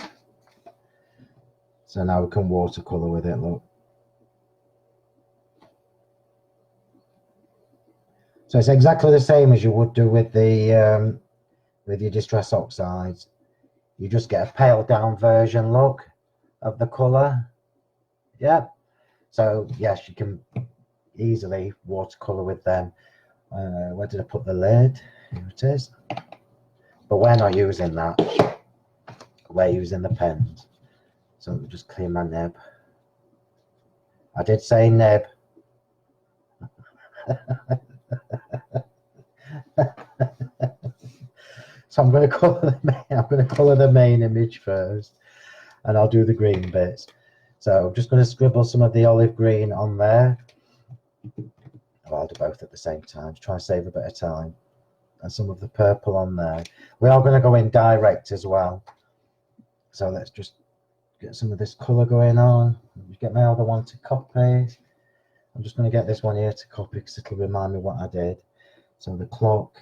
S1: So now we can watercolour with it, look. So it's exactly the same as you would do with the with your Distress Oxides. You just get a pale down version, look, of the colour. Yeah. So yes, you can easily watercolor with them. Where did I put the lid? Here it is. But we're not using that. We're using the pens. So let me just clean my nib. I did say nib. So I'm going to colour the main image first, and I'll do the green bits. So I'm just going to scribble some of the olive green on there. Well, I'll do both at the same time to try and save a bit of time. And some of the purple on there. We are going to go in direct as well. So let's just get some of this colour going on. Get my other one to copy. I'm just going to get this one here to copy because it'll remind me what I did. So the clock.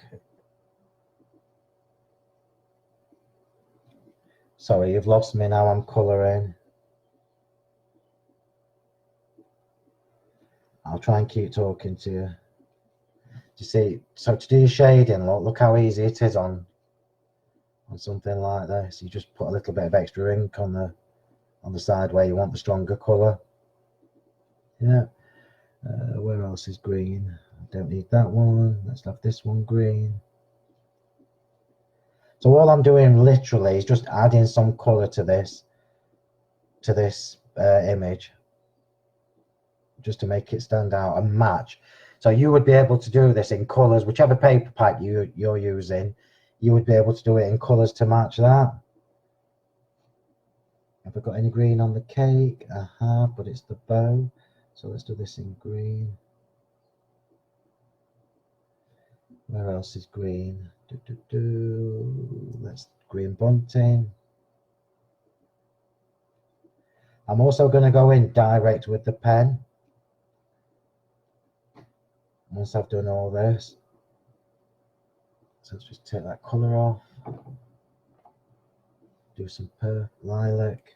S1: Sorry, you've lost me now. I'm colouring. I'll try and keep talking to you. You see, so to do your shading, look how easy it is on something like this. You just put a little bit of extra ink on the side where you want the stronger colour. Yeah. Where else is green? I don't need that one. Let's have this one green. So all I'm doing literally is just adding some colour to this image, just to make it stand out and match. So you would be able to do this in colours, whichever paper pack you're using, you would be able to do it in colours to match that. Have I got any green on the cake? I have, but it's the bow. So let's do this in green. Where else is green? Let's green bunting. I'm also going to go in direct with the pen. Once I've done all this. So let's just take that colour off. Do some lilac.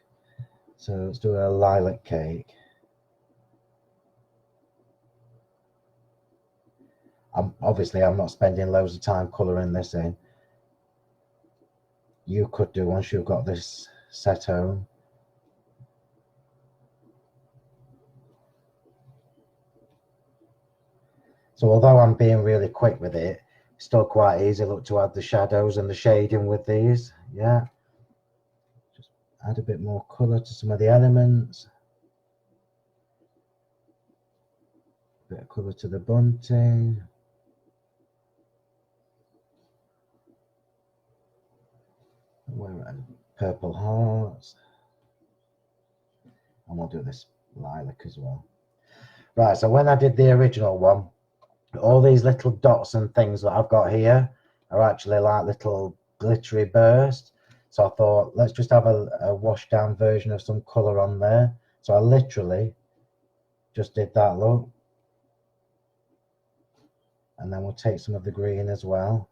S1: So let's do a lilac cake. Obviously I'm not spending loads of time colouring this in. You could do once you've got this set home. So although I'm being really quick with it, it's still quite easy, look, to add the shadows and the shading with these. Yeah. Just add a bit more colour to some of the elements. A bit of colour to the bunting. Where are purple hearts. And we'll do this lilac as well. Right, so when I did the original one, all these little dots and things that I've got here are actually like little glittery bursts. So I thought, let's just have a washed down version of some colour on there. So I literally just did that look. And then we'll take some of the green as well.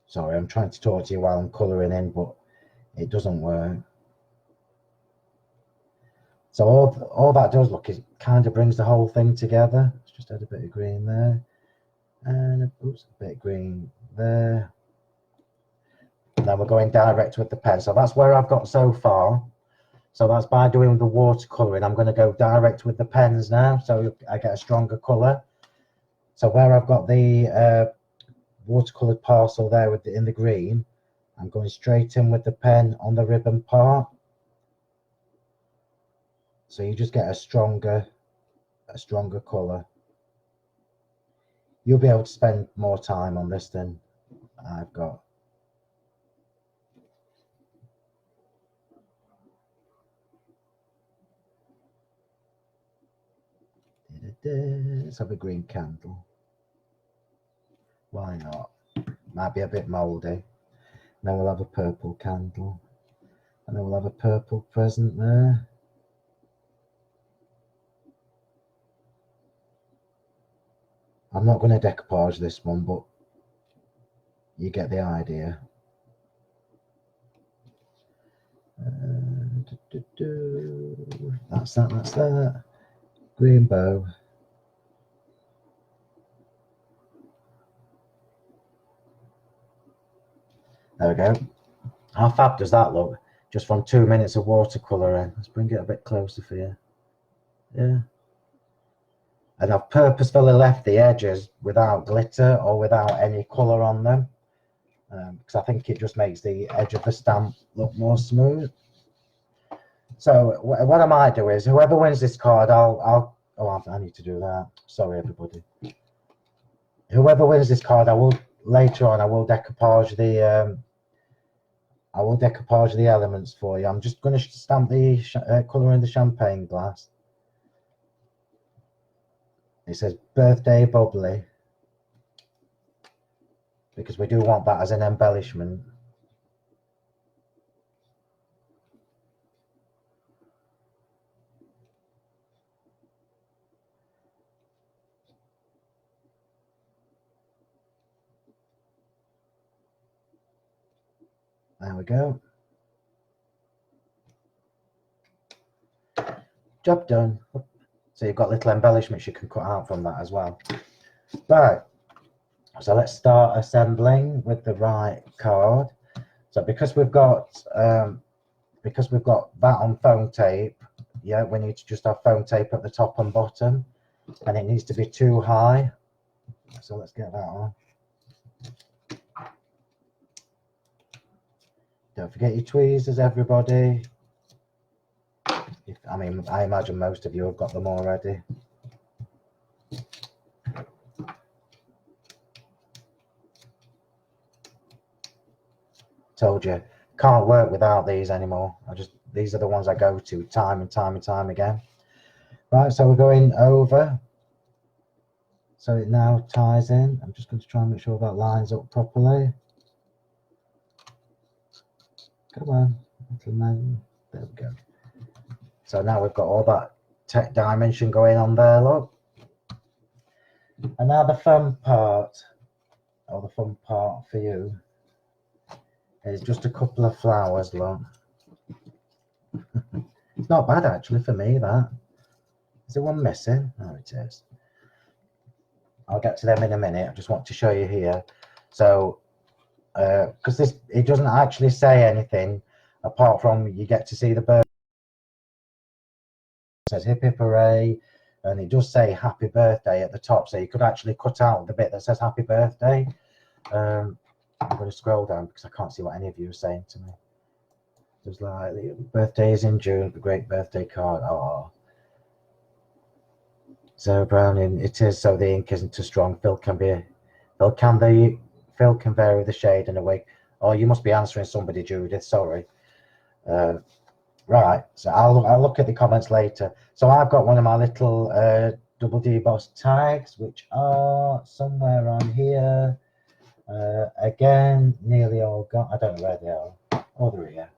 S1: Sorry, I'm trying to talk to you while I'm colouring in, but it doesn't work. So all that does, look, is kind of brings the whole thing together. Let's just add a bit of green there. And a bit of green there. And then we're going direct with the pen. So that's where I've got so far. So that's by doing the watercolouring. I'm going to go direct with the pens now, so I get a stronger colour. So where I've got the watercoloured parcel there in the green, I'm going straight in with the pen on the ribbon part. So you just get a stronger colour. You'll be able to spend more time on this than I've got. Let's have a green candle. Why not? Might be a bit mouldy. Then we'll have a purple candle. And then we'll have a purple present there. I'm not going to decoupage this one, but you get the idea. That's that. Green bow. There we go. How fab does that look? Just from 2 minutes of watercolouring. Let's bring it a bit closer for you. Yeah. And I've purposefully left the edges without glitter or without any colour on them, because I think it just makes the edge of the stamp look more smooth. So what I might do is, whoever wins this card, oh, I need to do that. Sorry, everybody. Whoever wins this card, I will later on. I will decoupage the elements for you. I'm just going to stamp the colour in the champagne glass. It says birthday bubbly, because we do want that as an embellishment. There we go. Job done. So you've got little embellishments you can cut out from that as well. Right. So let's start assembling with the right card. So because we've got that on foam tape, yeah, we need to just have foam tape at the top and bottom, and it needs to be too high. So let's get that on. Don't forget your tweezers, everybody. I mean, I imagine most of you have got them already. Told you, can't work without these anymore. These are the ones I go to time and time and time again. Right, so we're going over. So it now ties in. I'm just going to try and make sure that lines up properly. Come on, little man. There we go. So now we've got all that dimension going on there, look. And now the fun part, or the fun part for you, is just a couple of flowers, look. It's not bad actually for me, that. Is there one missing? Oh, it is. I'll get to them in a minute. I just want to show you here. So, because it doesn't actually say anything apart from you get to see the bird. It says hip hip hooray, and it does say happy birthday at the top, so you could actually cut out the bit that says happy birthday. I'm going to scroll down because I can't see what any of you are saying to me. There's like, birthday is in June, a great birthday card. Oh, so Browning, it is, so the ink isn't too strong. Phil can vary the shade in a way. Oh, you must be answering somebody, Judith, sorry. Right, so I'll look at the comments later. So I've got one of my little double debossed tags, which are somewhere on here. Again, nearly all gone. I don't know where they are. Oh, they're here.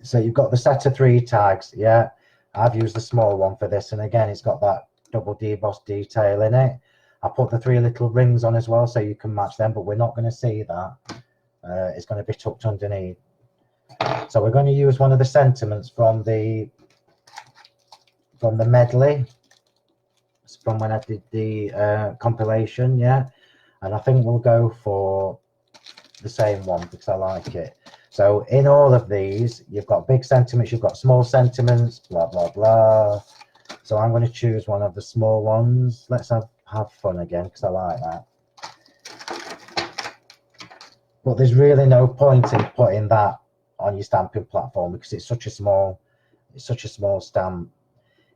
S1: So you've got the set of 3 tags, yeah. I've used the small one for this, and again, it's got that double debossed detail in it. I put the 3 little rings on as well, so you can match them, but we're not going to see that. It's going to be tucked underneath. So we're going to use one of the sentiments from the medley. It's from when I did the compilation, yeah. And I think we'll go for the same one because I like it. So in all of these, you've got big sentiments, you've got small sentiments, blah, blah, blah. So I'm going to choose one of the small ones. Let's have fun again because I like that. But there's really no point in putting that on your stamping platform because it's such a small stamp.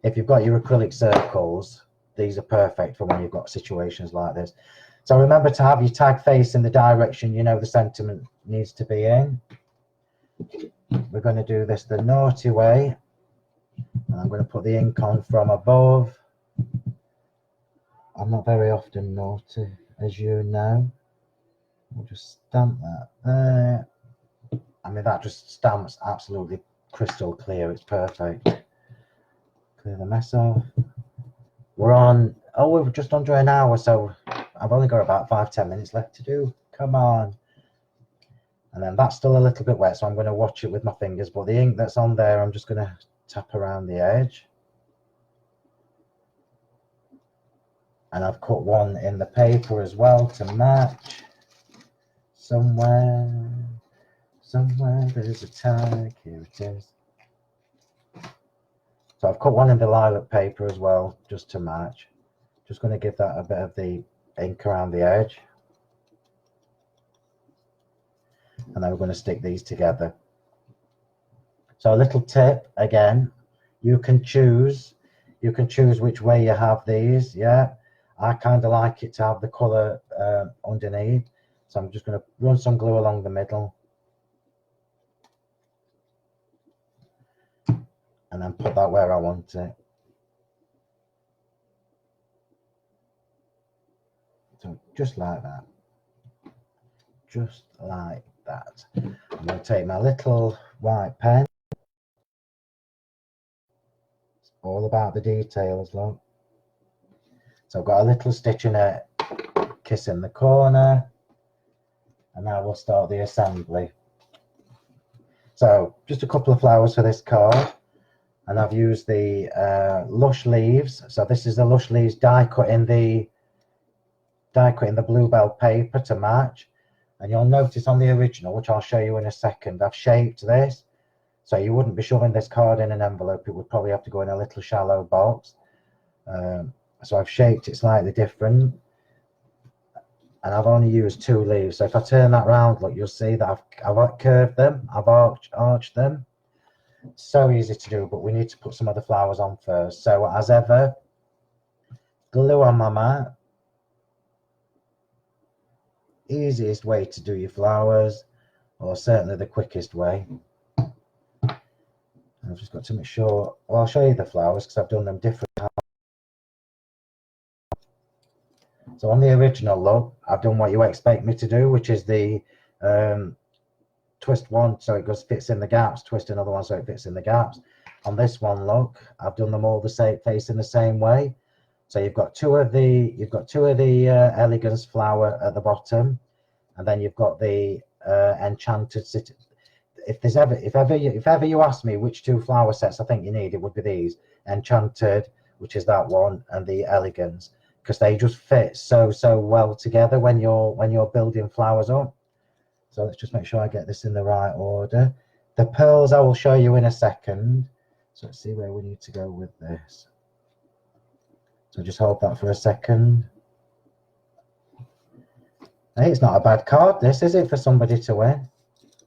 S1: If you've got your acrylic circles, these are perfect for when you've got situations like this. So remember to have your tag face in the direction you know the sentiment needs to be in. We're going to do this the naughty way. I'm going to put the ink on from above. I'm not very often naughty, as you know. We'll just stamp that there. I mean, that just stamps absolutely crystal clear. It's perfect. Clear the mess off. We're just under an hour, so I've only got about 5-10 minutes left to do. Come on. And then that's still a little bit wet, so I'm going to watch it with my fingers. But the ink that's on there, I'm just going to tap around the edge. And I've cut one in the paper as well to match somewhere. Somewhere there's a tag, here it is. So I've cut one in the lilac paper as well, just to match. Just going to give that a bit of the ink around the edge. And then we're going to stick these together. So a little tip again, you can choose which way you have these. Yeah, I kind of like it to have the colour underneath. So I'm just going to run some glue along the middle. And then put that where I want it. So just like that. Just like that. I'm going to take my little white pen. It's all about the details, look. So I've got a little stitch in a kiss in the corner. And now we'll start the assembly. So just a couple of flowers for this card. And I've used the Lush Leaves. So this is the Lush Leaves die cut in the bluebell paper to match. And you'll notice on the original, which I'll show you in a second, I've shaped this. So you wouldn't be shoving this card in an envelope. It would probably have to go in a little shallow box. So I've shaped it slightly different. And I've only used 2 leaves. So if I turn that round, look, you'll see that I've curved them. I've arched them. So easy to do, but we need to put some of the flowers on first. So as ever, glue on my mat. Easiest way to do your flowers, or certainly the quickest way. I've just got to make sure, well, I'll show you the flowers because I've done them different. So on the original look, I've done what you expect me to do, which is the twist one so it fits in the gaps, twist another one so it fits in the gaps. On this one, look, I've done them all the same, facing the same way. So you've got two of the elegance flower at the bottom, and then you've got the enchanted city. If ever you ask me which 2 flower sets I think you need, it would be these enchanted, which is that one, and the elegance, because they just fit so well together when you're building flowers up. So let's just make sure I get this in the right order. The pearls I will show you in a second. So let's see where we need to go with this. So just hold that for a second. Hey, it's not a bad card, this, is it, for somebody to win?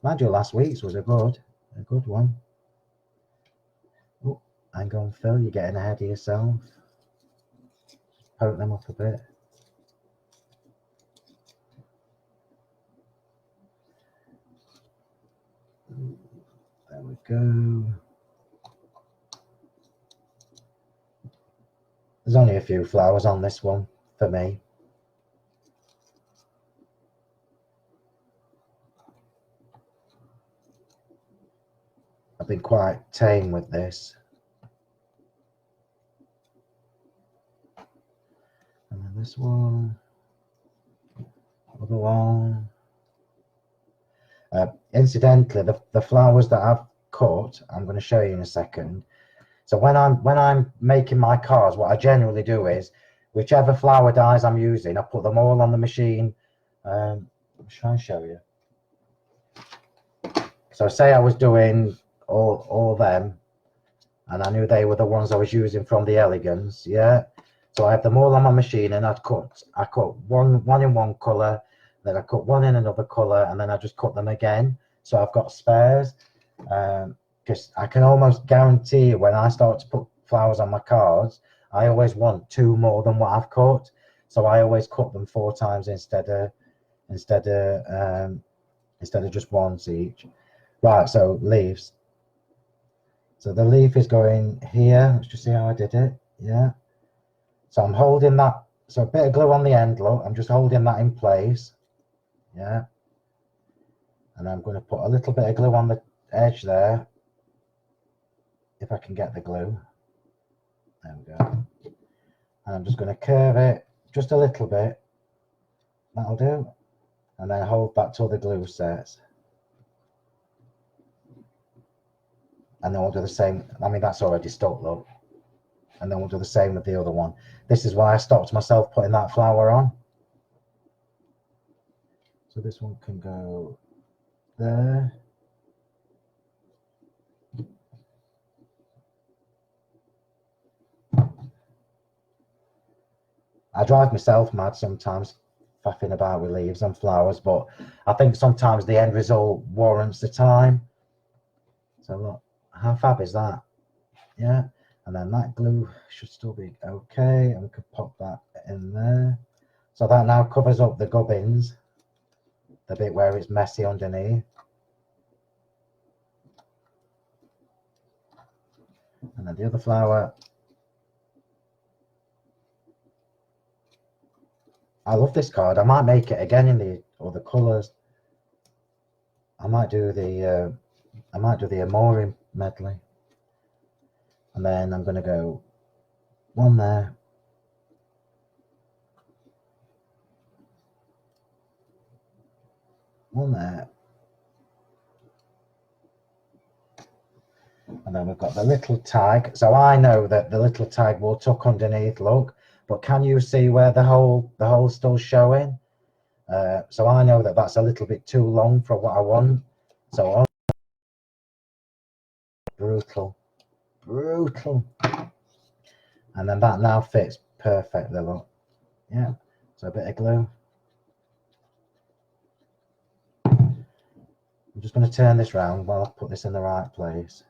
S1: Mind you, last week's was a good one. Oh, hang on, Phil, you're getting ahead of yourself. Poke them up a bit. There we go. There's only a few flowers on this one for me. I've been quite tame with this. And then this one. Other one. Incidentally, the flowers that I've cut, I'm going to show you in a second. So when I'm making my cards, what I generally do is, whichever flower dies I'm using, I put them all on the machine. I'll try and show you. So say I was doing all them, and I knew they were the ones I was using from the elegance, yeah. So I have them all on my machine, and I cut one in one colour, then I cut one in another colour, and then I just cut them again. So I've got spares. Because I can almost guarantee when I start to put flowers on my cards, I always want 2 more than what I've cut. So I always cut them 4 times instead of just once each. Right, so leaves. So the leaf is going here. Let's just see how I did it. Yeah. So I'm holding that. So a bit of glue on the end, look. I'm just holding that in place. Yeah. And I'm going to put a little bit of glue on the edge there. If I can get the glue. There we go. And I'm just going to curve it just a little bit. That'll do. And then hold that till the glue sets. And then we'll do the same. I mean, that's already stuck, look. And then we'll do the same with the other one. This is why I stopped myself putting that flower on. So this one can go there. I drive myself mad sometimes faffing about with leaves and flowers, but I think sometimes the end result warrants the time. So look, how fab is that? Yeah, and then that glue should still be okay, and we could pop that in there. So that now covers up the gubbins, the bit where it's messy underneath. And then the other flower. I love this card. I might make it again in the other colours. I might do the Amore medley. And then I'm going to go one there. One there. And then we've got the little tag. So I know that the little tag will tuck underneath, look. But can you see where the hole's still showing? So I know that that's a little bit too long for what I want. So on brutal. And then that now fits perfectly, look. Yeah. So a bit of glue. I'm just going to turn this round while I put this in the right place.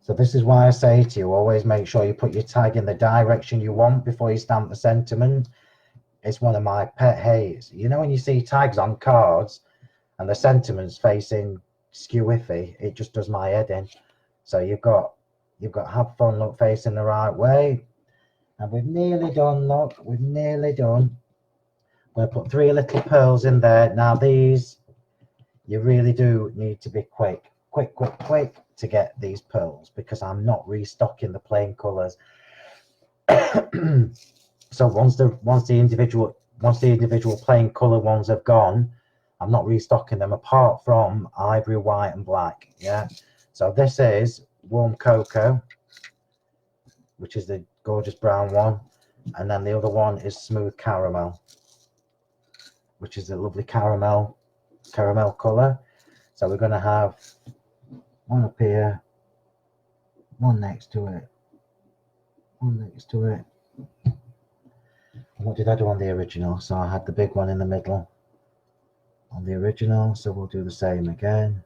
S1: So this is why I say to you, always make sure you put your tag in the direction you want before you stamp the sentiment. It's one of my pet hates. You know, when you see tags on cards and the sentiment's facing skew-iffy, it just does my head in. So you've got have fun, look, facing the right way. And we've nearly done, look, we've nearly done. I'm going to put 3 little pearls in there. Now these, you really do need to be quick to get these pearls, because I'm not restocking the plain colours. So once the individual plain colour ones have gone, I'm not restocking them, apart from ivory, white and black. Yeah. So this is warm cocoa, which is the gorgeous brown one, and then the other one is smooth caramel, which is a lovely caramel colour. So we're going to have one up here, one next to it, one next to it. And what did I do on the original? So I had the big one in the middle on the original, so we'll do the same again.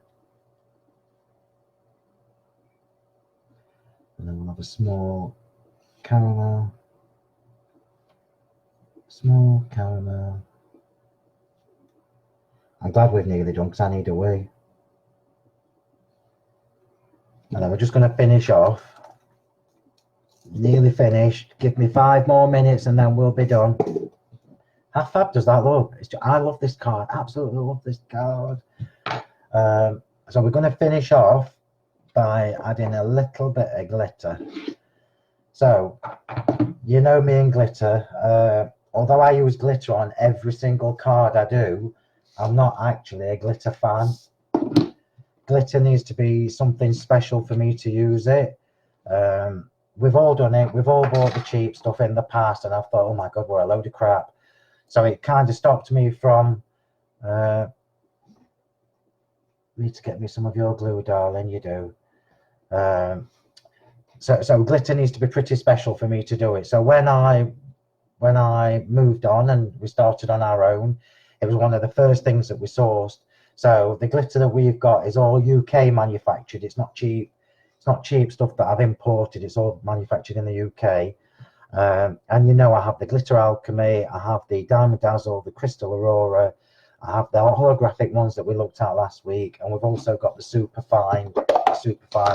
S1: And then we'll have a small caramel, I'm glad we've nearly done, because I need a wee. And then we're just going to finish off. Nearly finished. Give me 5 more minutes and then we'll be done. How fab does that look? I love this card. Absolutely love this card. So we're going to finish off by adding a little bit of glitter. So, you know me and glitter. Although I use glitter on every single card I do, I'm not actually a glitter fan. Glitter needs to be something special for me to use it. We've all done it. We've all bought the cheap stuff in the past, and I've thought, oh my God, we're a load of crap. So it kind of stopped me from. Need to get me some of your glue, darling. You do. So glitter needs to be pretty special for me to do it. So when I moved on and we started on our own, it was one of the first things that we sourced. So the glitter that we've got is all UK manufactured. It's not cheap. It's not cheap stuff that I've imported. It's all manufactured in the UK. And you know, I have the Glitter Alchemy, I have the Diamond Dazzle, the Crystal Aurora, I have the holographic ones that we looked at last week, and we've also got the super fine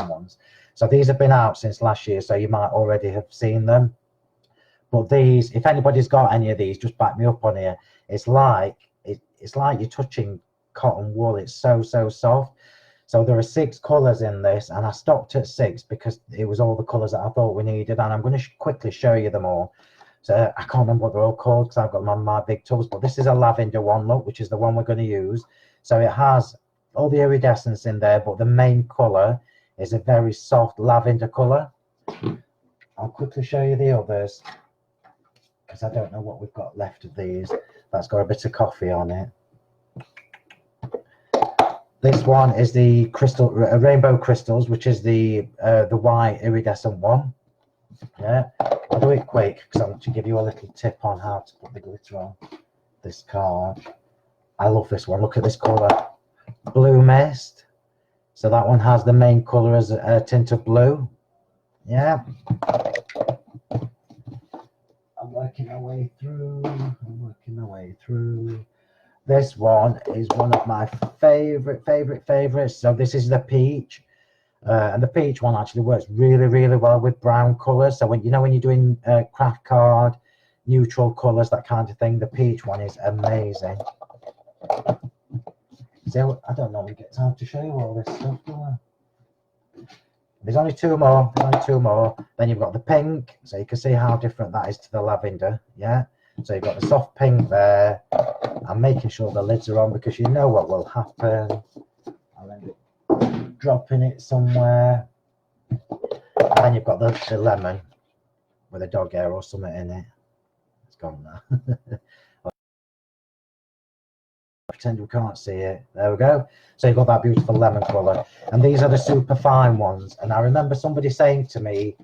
S1: ones. So these have been out since last year, so you might already have seen them. But these, if anybody's got any of these, just back me up on here. It's like you're touching cotton wool. It's so soft. So there are 6 colours in this, and I stopped at 6 because it was all the colours that I thought we needed, and I'm going to quickly show you them all. So I can't remember what they're all called because I've got them on my big tubs, but this is a lavender one, look, which is the one we're going to use. So it has all the iridescence in there, but the main colour is a very soft lavender colour. I'll quickly show you the others because I don't know what we've got left of these. That's got a bit of coffee on it. This one is the crystal rainbow crystals, which is the white iridescent one. Yeah, I'll do it quick because I want to give you a little tip on how to put the glitter on this card. I love this one. Look at this colour, blue mist. So that one has the main colour as a tint of blue. Yeah. I'm working my way through. This one is one of my favorites. So this is the peach. And the peach one actually works really well with brown colours. So when when you're doing craft card, neutral colours, that kind of thing, the peach one is amazing. So I don't normally get time to show you all this stuff, do I? There's only two more. Then you've got the pink, so you can see how different that is to the lavender. Yeah. So you've got the soft pink there. I'm making sure the lids are on because you know what will happen. I'll end up dropping it somewhere. And then you've got the lemon with a dog hair or something in it. It's gone now. Pretend we can't see it. There we go. So you've got that beautiful lemon colour. And these are the super fine ones. And I remember somebody saying to me,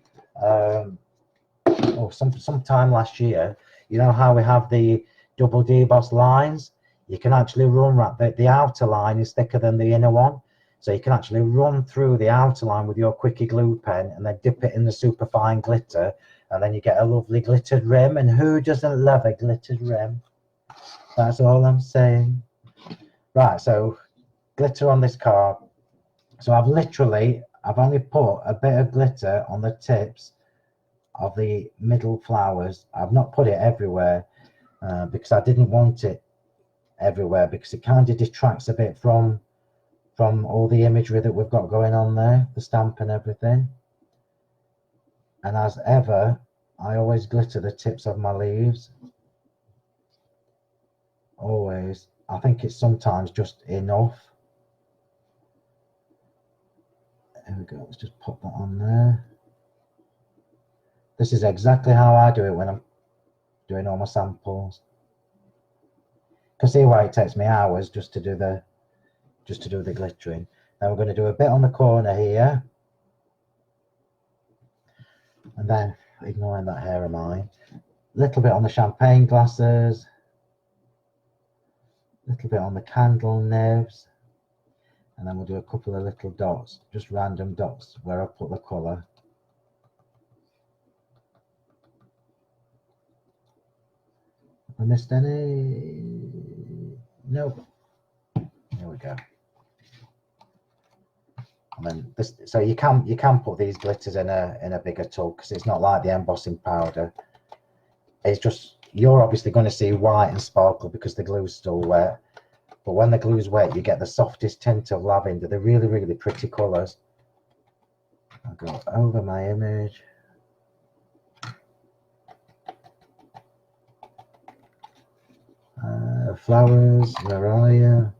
S1: sometime last year, you know how we have the double deboss lines? You can actually run the outer line is thicker than the inner one. So you can actually run through the outer line with your quickie glue pen and then dip it in the super fine glitter. And then you get a lovely glittered rim. And who doesn't love a glittered rim? That's all I'm saying. Right, so glitter on this card. So I've only put a bit of glitter on the tips of the middle flowers. I've not put it everywhere because I didn't want it everywhere because it kind of detracts a bit from all the imagery that we've got going on there, the stamp and everything. And as ever, I always glitter the tips of my leaves. Always. I think it's sometimes just enough. There we go. Let's just pop that on there. This is exactly how I do it when I'm doing all my samples. You can see why it takes me hours just to do the glittering. Now we're going to do a bit on the corner here, and then ignoring that hair of mine, a little bit on the champagne glasses. Little bit on the candle nibs, and then we'll do a couple of little dots, just random dots where I put the colour. Have I missed any? Nope. Here we go. And then this, so you can put these glitters in a bigger tub because it's not like the embossing powder. It's just, you're obviously going to see white and sparkle because the glue's still wet. But when the glue's wet, you get the softest tint of lavender. They're really pretty colours. I'll go over my image. Flowers, where are you?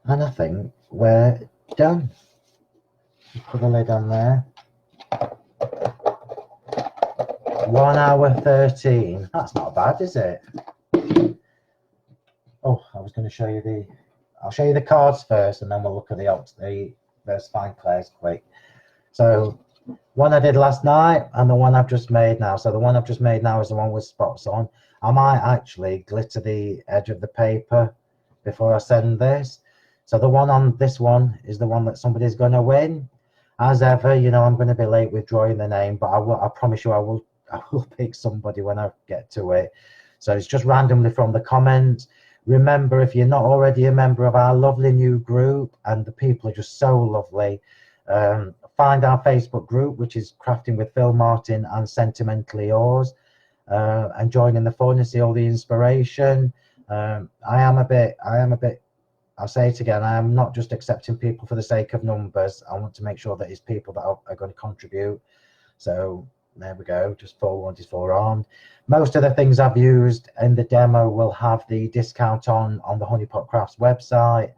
S1: And I think we're done. Just put the lid on there. 1 hour 13. That's not bad, is it? Oh, I was going to show you I'll show you the cards first, and then we'll look at the fine clays quick. So one I did last night, and the one I've just made now. So the one I've just made now is the one with spots on. I might actually glitter the edge of the paper before I send this. So the one on this one is the one that somebody's going to win. As ever, I'm going to be late with drawing the name, but I promise you I will pick somebody when I get to it. So it's just randomly from the comments. Remember, if you're not already a member of our lovely new group, and the people are just so lovely, find our Facebook group, which is Crafting with Phil Martin and Sentimentally Yours, and join in the fun and see all the inspiration. I am a bit, I'll say it again, I am not just accepting people for the sake of numbers. I want to make sure that it's people that are going to contribute. So there we go, just forewarned is forearmed. Most of the things I've used in the demo will have the discount on the Honeypot Crafts website.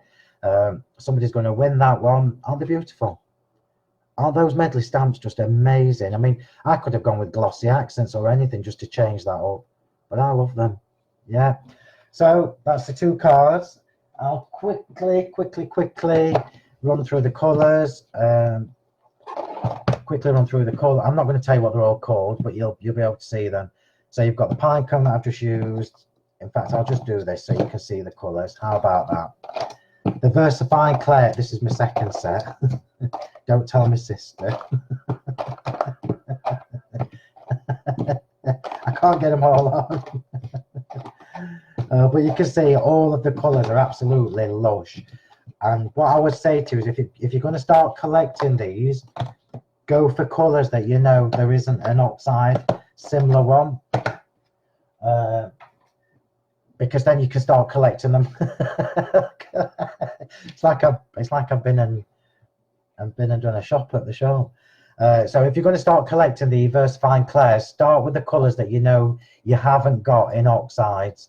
S1: Somebody's going to win that one. Aren't they beautiful? Aren't those medley stamps just amazing? I mean, I could have gone with glossy accents or anything just to change that up. but I love them. Yeah. So that's the 2 cards. I'll quickly run through the colours. Quickly run through the colour. I'm not going to tell you what they're all called, but you'll be able to see them. So you've got the pine cone that I've just used. In fact, I'll just do this so you can see the colours. How about that? The Versafine Clay. This is my second set. Don't tell my sister. I can't get them all on. But you can see all of the colours are absolutely lush. And what I would say to you is if you're going to start collecting these, go for colours that you know there isn't an oxide similar one. Because then you can start collecting them. it's like I've been and done a shop at the show. So if you're going to start collecting the Versafine Clairs, start with the colours that you know you haven't got in oxides,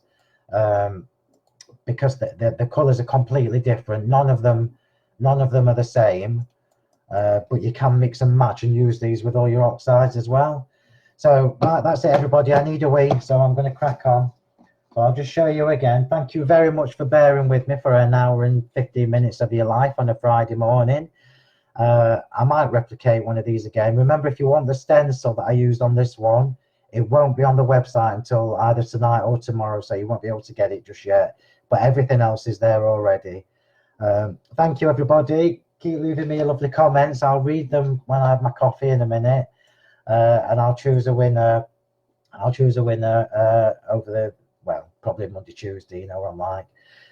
S1: because the colours are completely different. None of them are the same, but you can mix and match and use these with all your oxides as well. So that's it, everybody. I need a wee, so I'm going to crack on. So I'll just show you again. Thank you very much for bearing with me for an hour and 15 minutes of your life on a Friday morning. I might replicate one of these again. Remember, if you want the stencil that I used on this one, it won't be on the website until either tonight or tomorrow, so you won't be able to get it just yet. But everything else is there already. Thank you, everybody. Keep leaving me lovely comments. I'll read them when I have my coffee in a minute, and I'll choose a winner. Over the, well, probably Monday, Tuesday, you know what I'm like.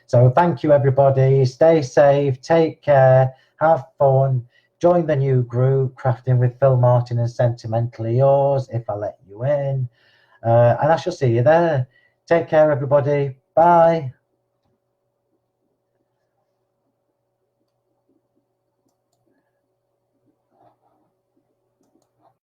S1: So thank you, everybody. Stay safe, take care, have fun, join the new group, Crafting with Phil Martin and Sentimentally Yours, if I let you in. And I shall see you there. Take care, everybody. Bye.